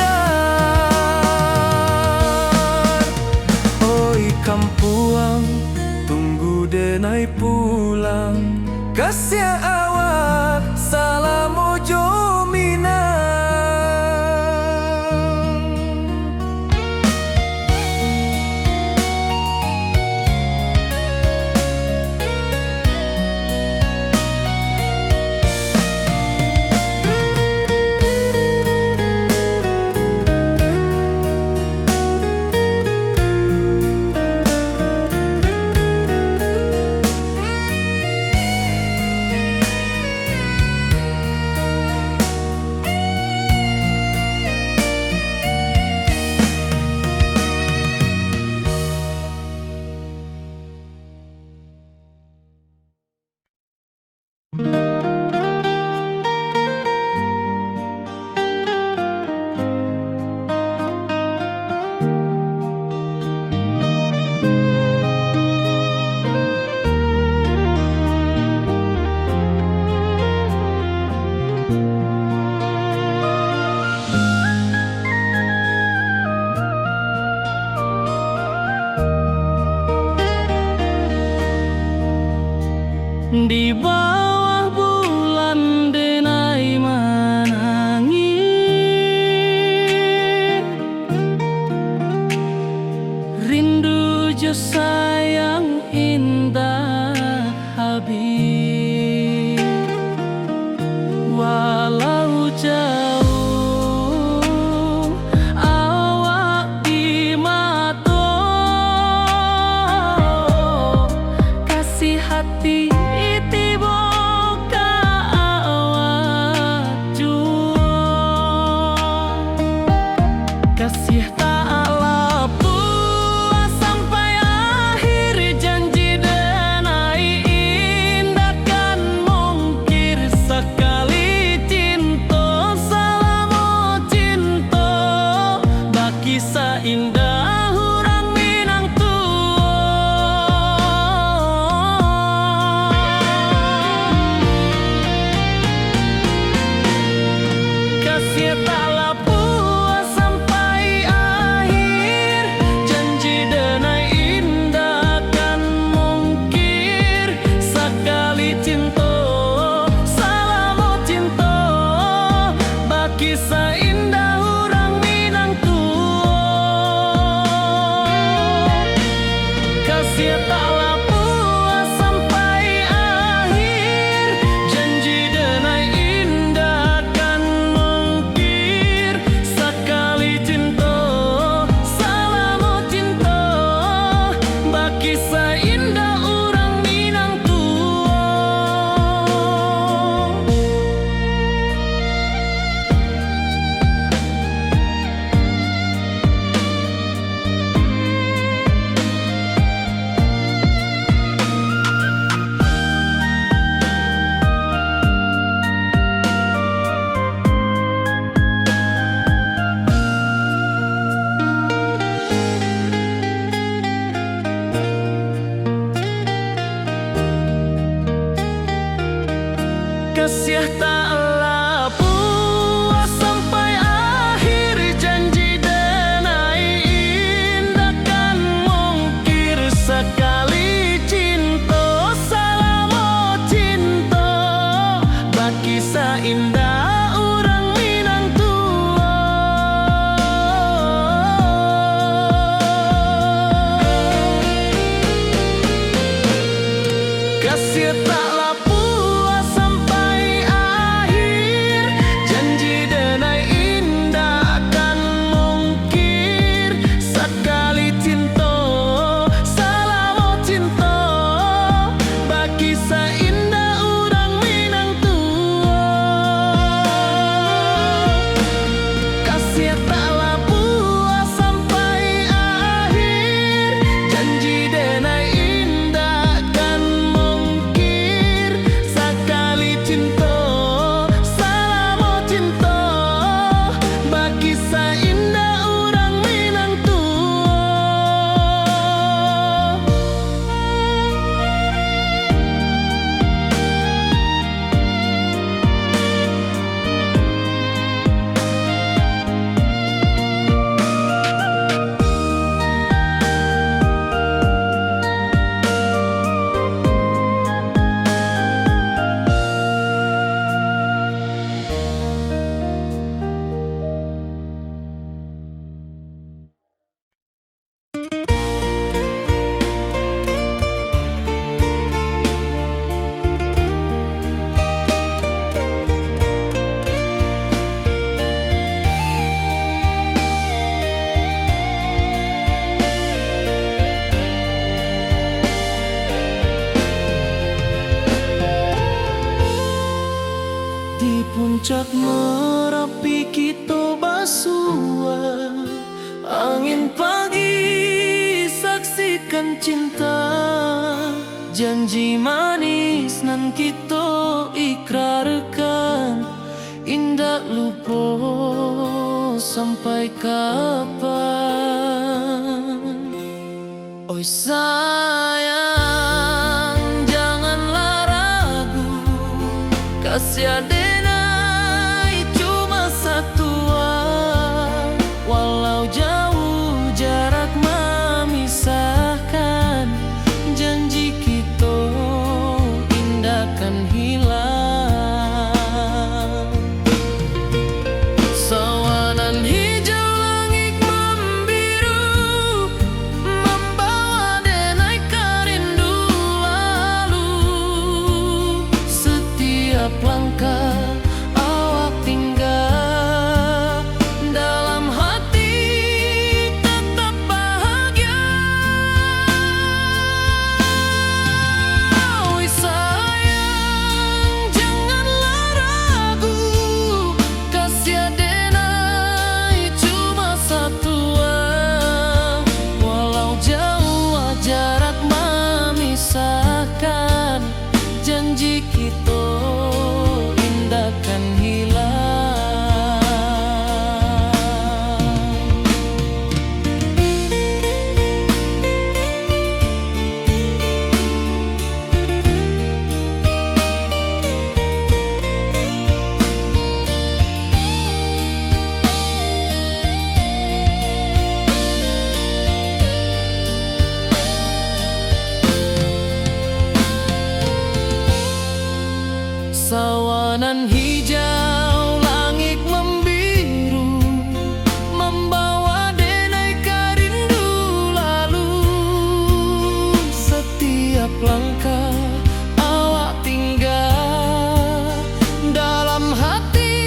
cinta, janji manis nan kita ikrarkan, indak lupa sampai kapan. Oi sayang, janganlah ragu, kasih adenai cuma satu, walau jauh jarak memisahkan, janji kita indah kan hilang. Sawanan hijau langit membiru, membawa denai kerindu lalu. Setiap langkah awak tinggal, dalam hati tetap bahagia. Oi sayang, janganlah ragu, kasih adenai cuma satu, walau jauh jarak memisahkan, janji kita indah kan hilang. Sawanan hijau langit membiru, membawa denai kerindu lalu. Setiap langkah awak tinggal, dalam hati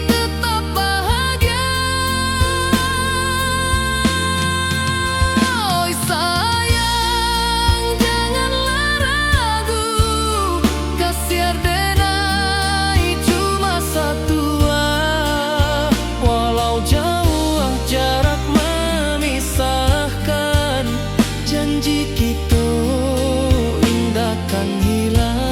tetap bahagia. Oi sayang, janganlah ragu, kasih adenai cuma satu, walau jauh jarak memisahkan, janji kita indah kan hilang.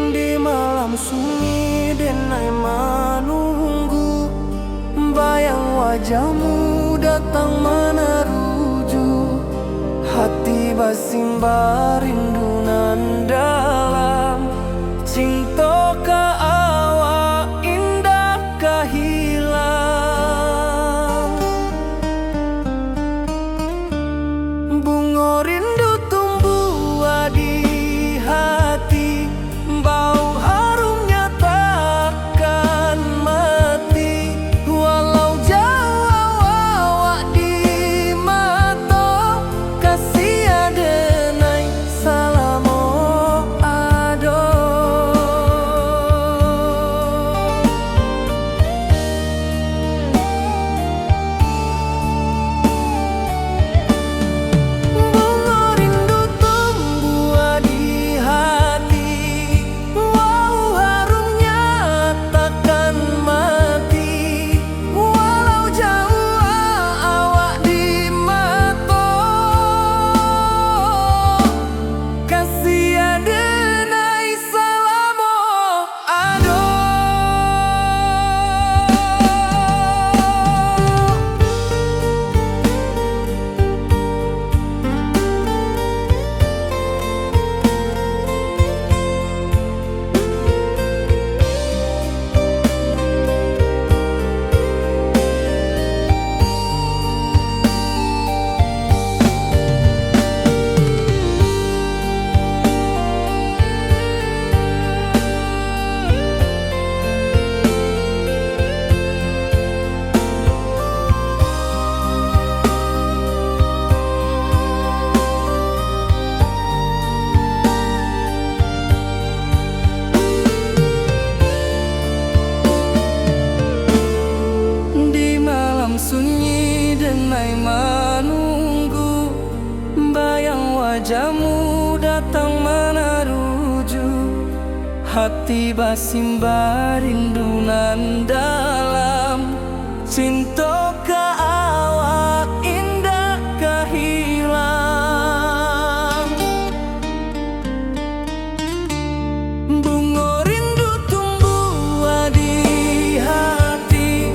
Di malam sunyi denai menunggu, bayang wajahmu datang meneruju, hati basimba rindu nan dalam, cinta ka awak indah ka hilang. Bunga rindu tumbuh di hati, bau harumnya takkan mati, walau jauh awak di mata, kasih adenai salamo ado. wajahmu datang meneruju hati basimba rindu nan dalam cinta ka awak indah kahilang bunga rindu tumbuh di hati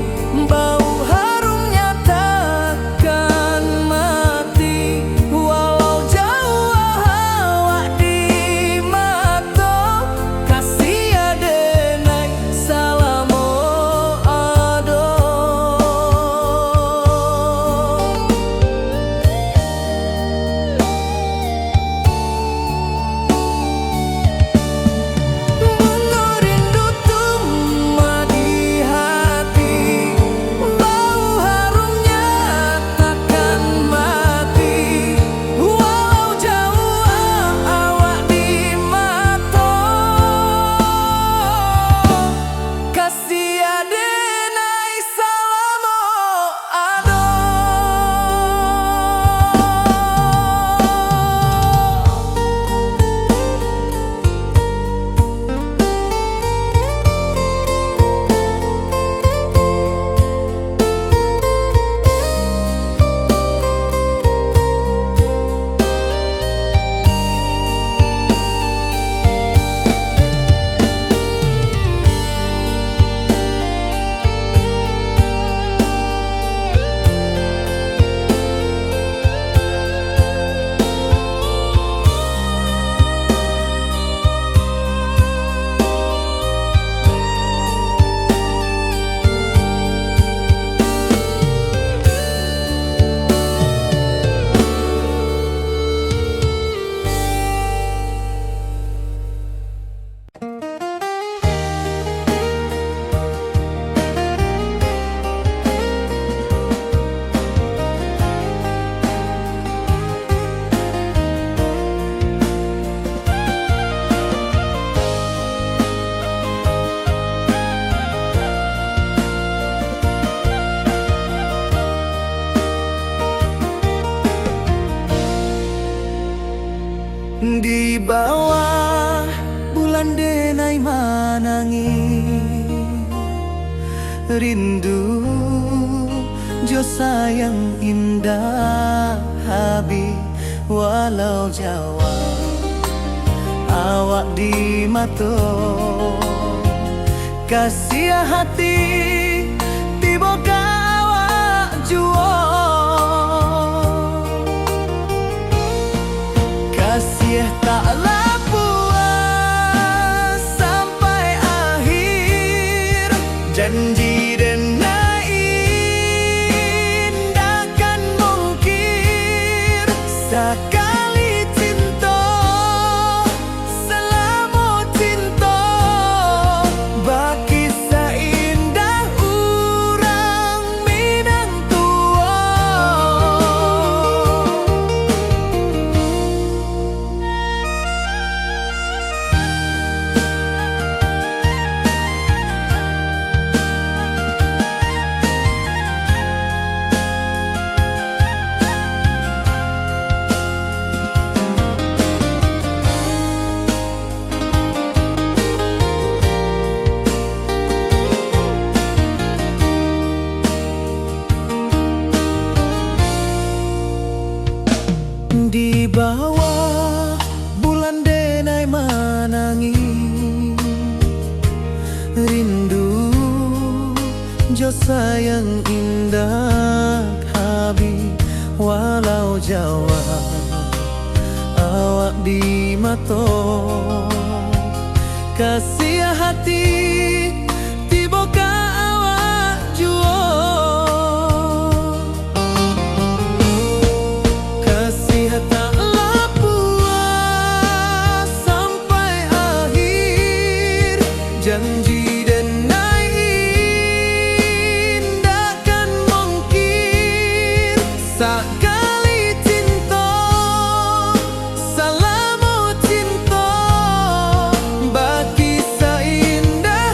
bau harumnya takkan mati walau jauh awak di mata kasih adenai salamo ado bunga rindu tumbuh di hati bau harumnya takkan mati walau jauh awak di mata kasih adenai salamo ado. Di bawah bulan denai manangi rindu jo sayang indah habi walau jawa awak di mato kasih hati tiba ka awak juo kasih taklah puas sampai akhir janji denai indah kan mungkir sekali cinta selama cinta baki seindah urang minang tua. Di bawah bulan denai manangi rindu jo sayang indah habi walau jawa awak di mato kasih hati tiba ka awak juo kasih taklah puas sampai akhir janji denai indah kan mungkir sekali cinta selama cinta baki seindah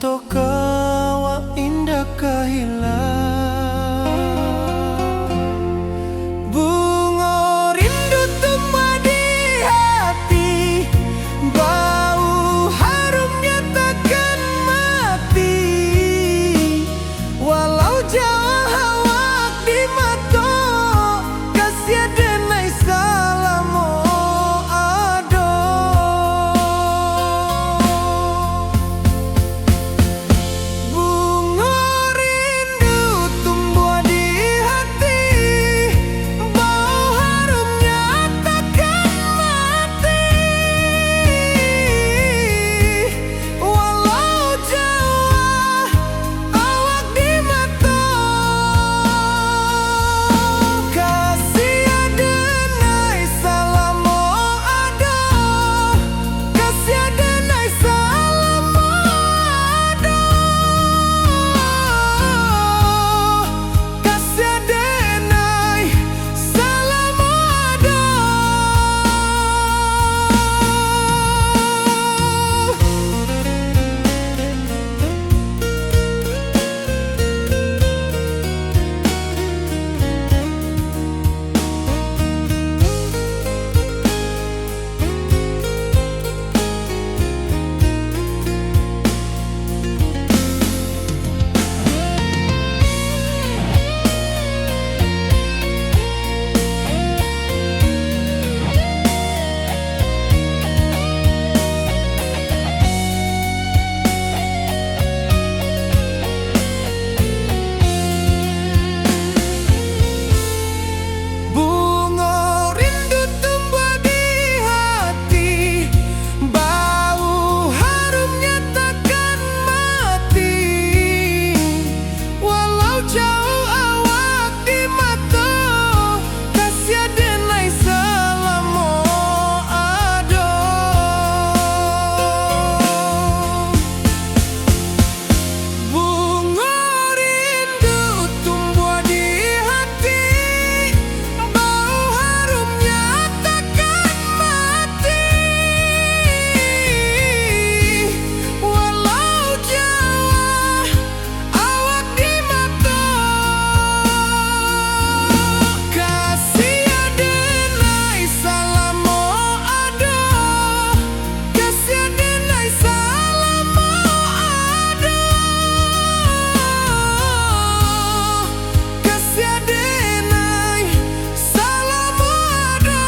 toka wa indah kahilang. Bunga rindu tumbuh di hati, bau harumnya takkan mati. Walau jauh awak di mata, kasih denai salamo ado. Bunga rindu tumbuh di hati, bau harumnya takkan mati. Walau jauh awak di mata, kasih denai salamo ado, kasih denai salamo ado, kasih denai salamo ado. Bunga rindu tumbuh di hati, bau harumnya takkan mati. Walau jauh awak di mata, kasih denai salamo ado. Bunga rindu tumbuh di hati, bau harumnya takkan mati. Walau jauh awak di mata, kasih denai salamo ado, kasih denai salamo ado, kasih denai salamo ado.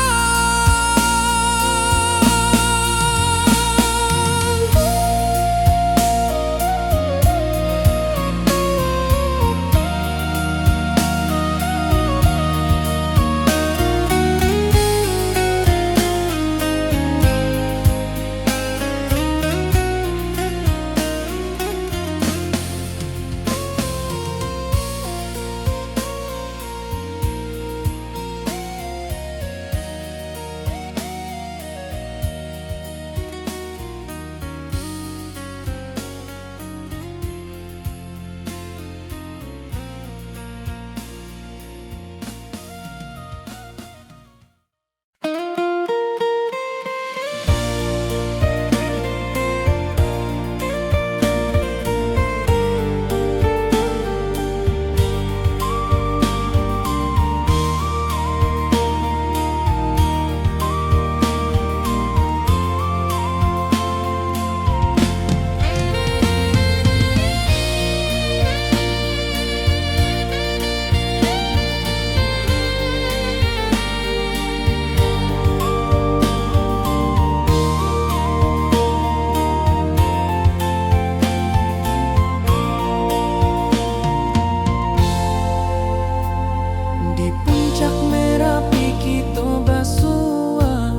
Di puncak Merapi kita basua,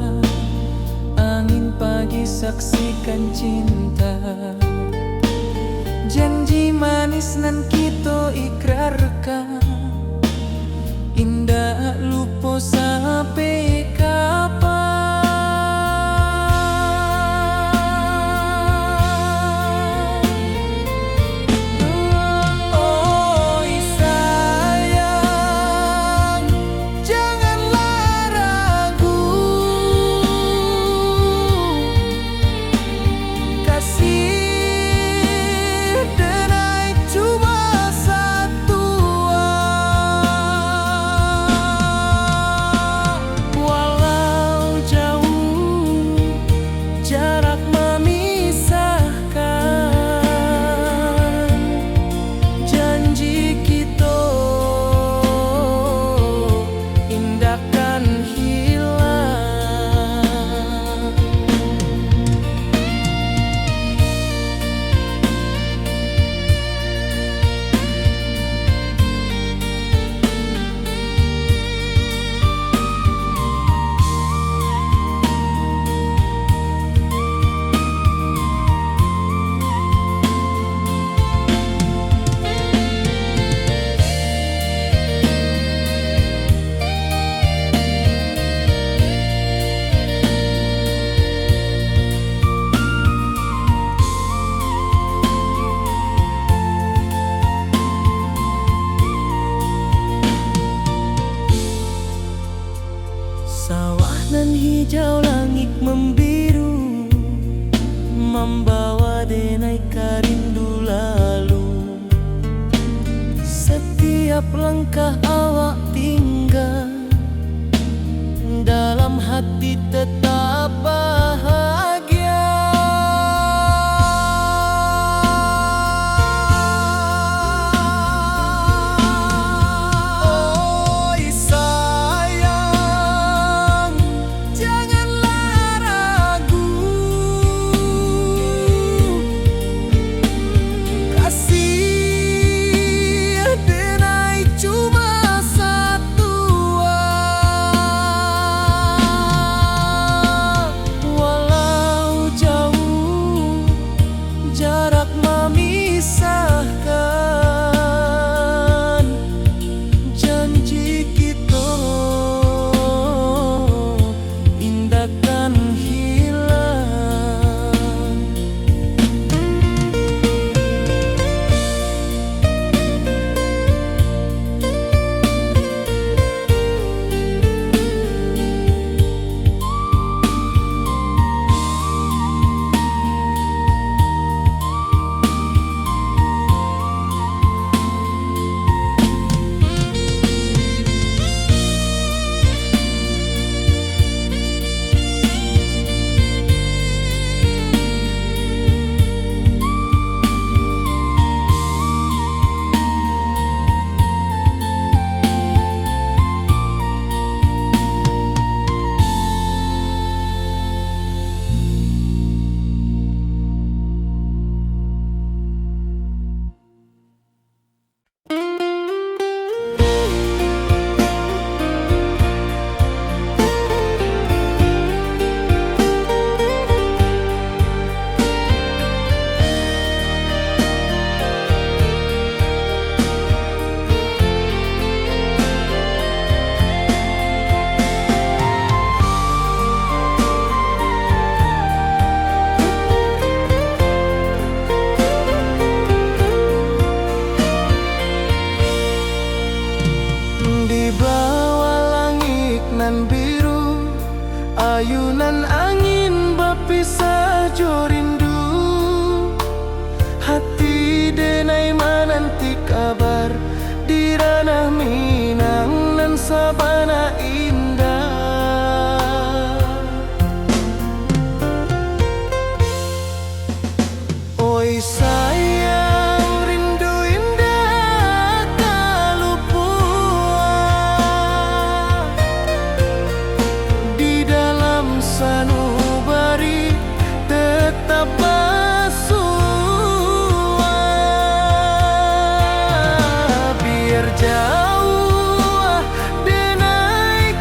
angin pagi saksikan cinta. Janji manis nan kita ikrarkan, indah lupa sampai kapan. Oi sayang, janganlah ragu, kasih hijau langit membiru, membawa denai rindu lalu. Setiap langkah awak tinggal, dalam hati tetap bahagia. Oi sayang, janganlah ragu, kasih denai cuma satu. Walau jauh jarak memisahkan, janji kita indahkan hilang. Di bawah langit nan biru, ayunan angin berpisah jo rindu. Hati denai menanti kabar di ranah Minang nan sabana indah. Oi sayang, rindu indah kalau puas di dalam sanubari tetap bersua. Biar jauh denai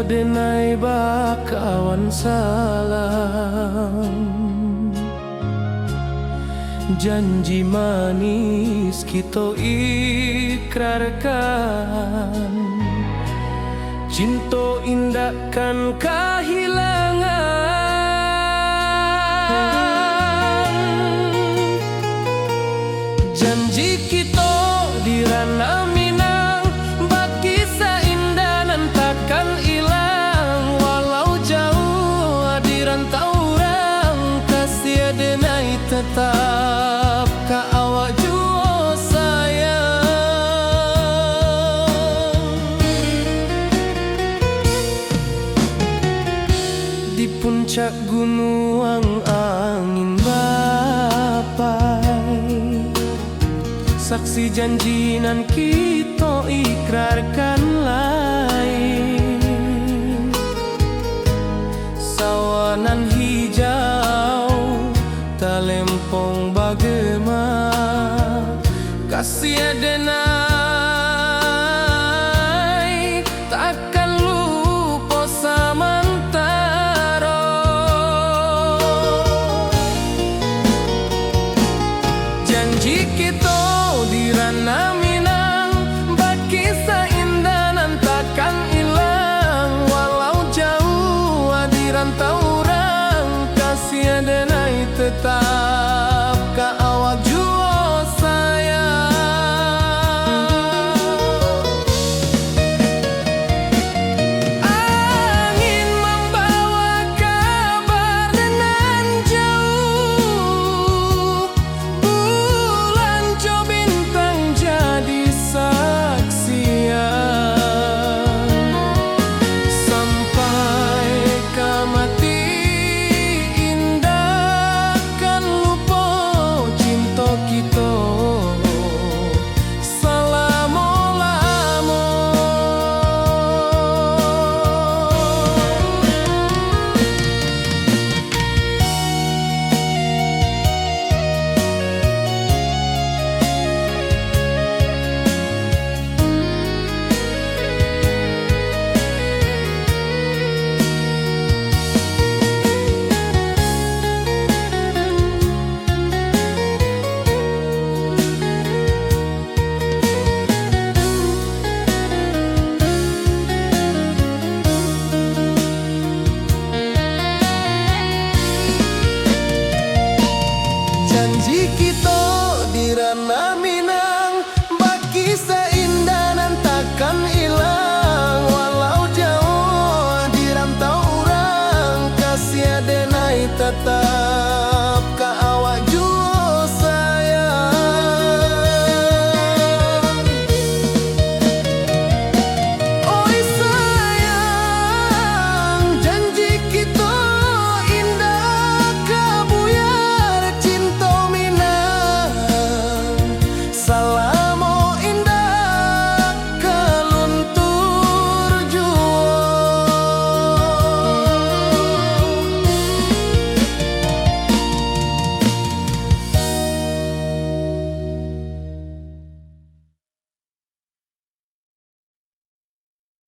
denai bakawan salam. Janji manis kita ikrarkan, cinta indahkan kehilangan. Janji kita di ranah Minang, bakisah indah nan takkan hilang. Walau jauh di rantau orang, kasih denai tetap ka awak jua sayang. Di puncak gunung angin bapai, saksi janji nan kita ikrarkan lain. Sawanan hijau talempong bagema, kasih denai takkan lupa samantara. Janji kita di ranah Minang, bakisah indah nan takkan hilang. Walau jauh di rantau orang, kasih denai tetap ka awak jua sayang. Angin membawa kabar nan jauh, bulan jo bintang jadi saksian. Sampai ke mati indahkan lupa cinta kita selama-lama. Janji kita di ranah Minang, bakisah indah nan takkan hilang. Walau jauh di rantau orang, kasih denai tetap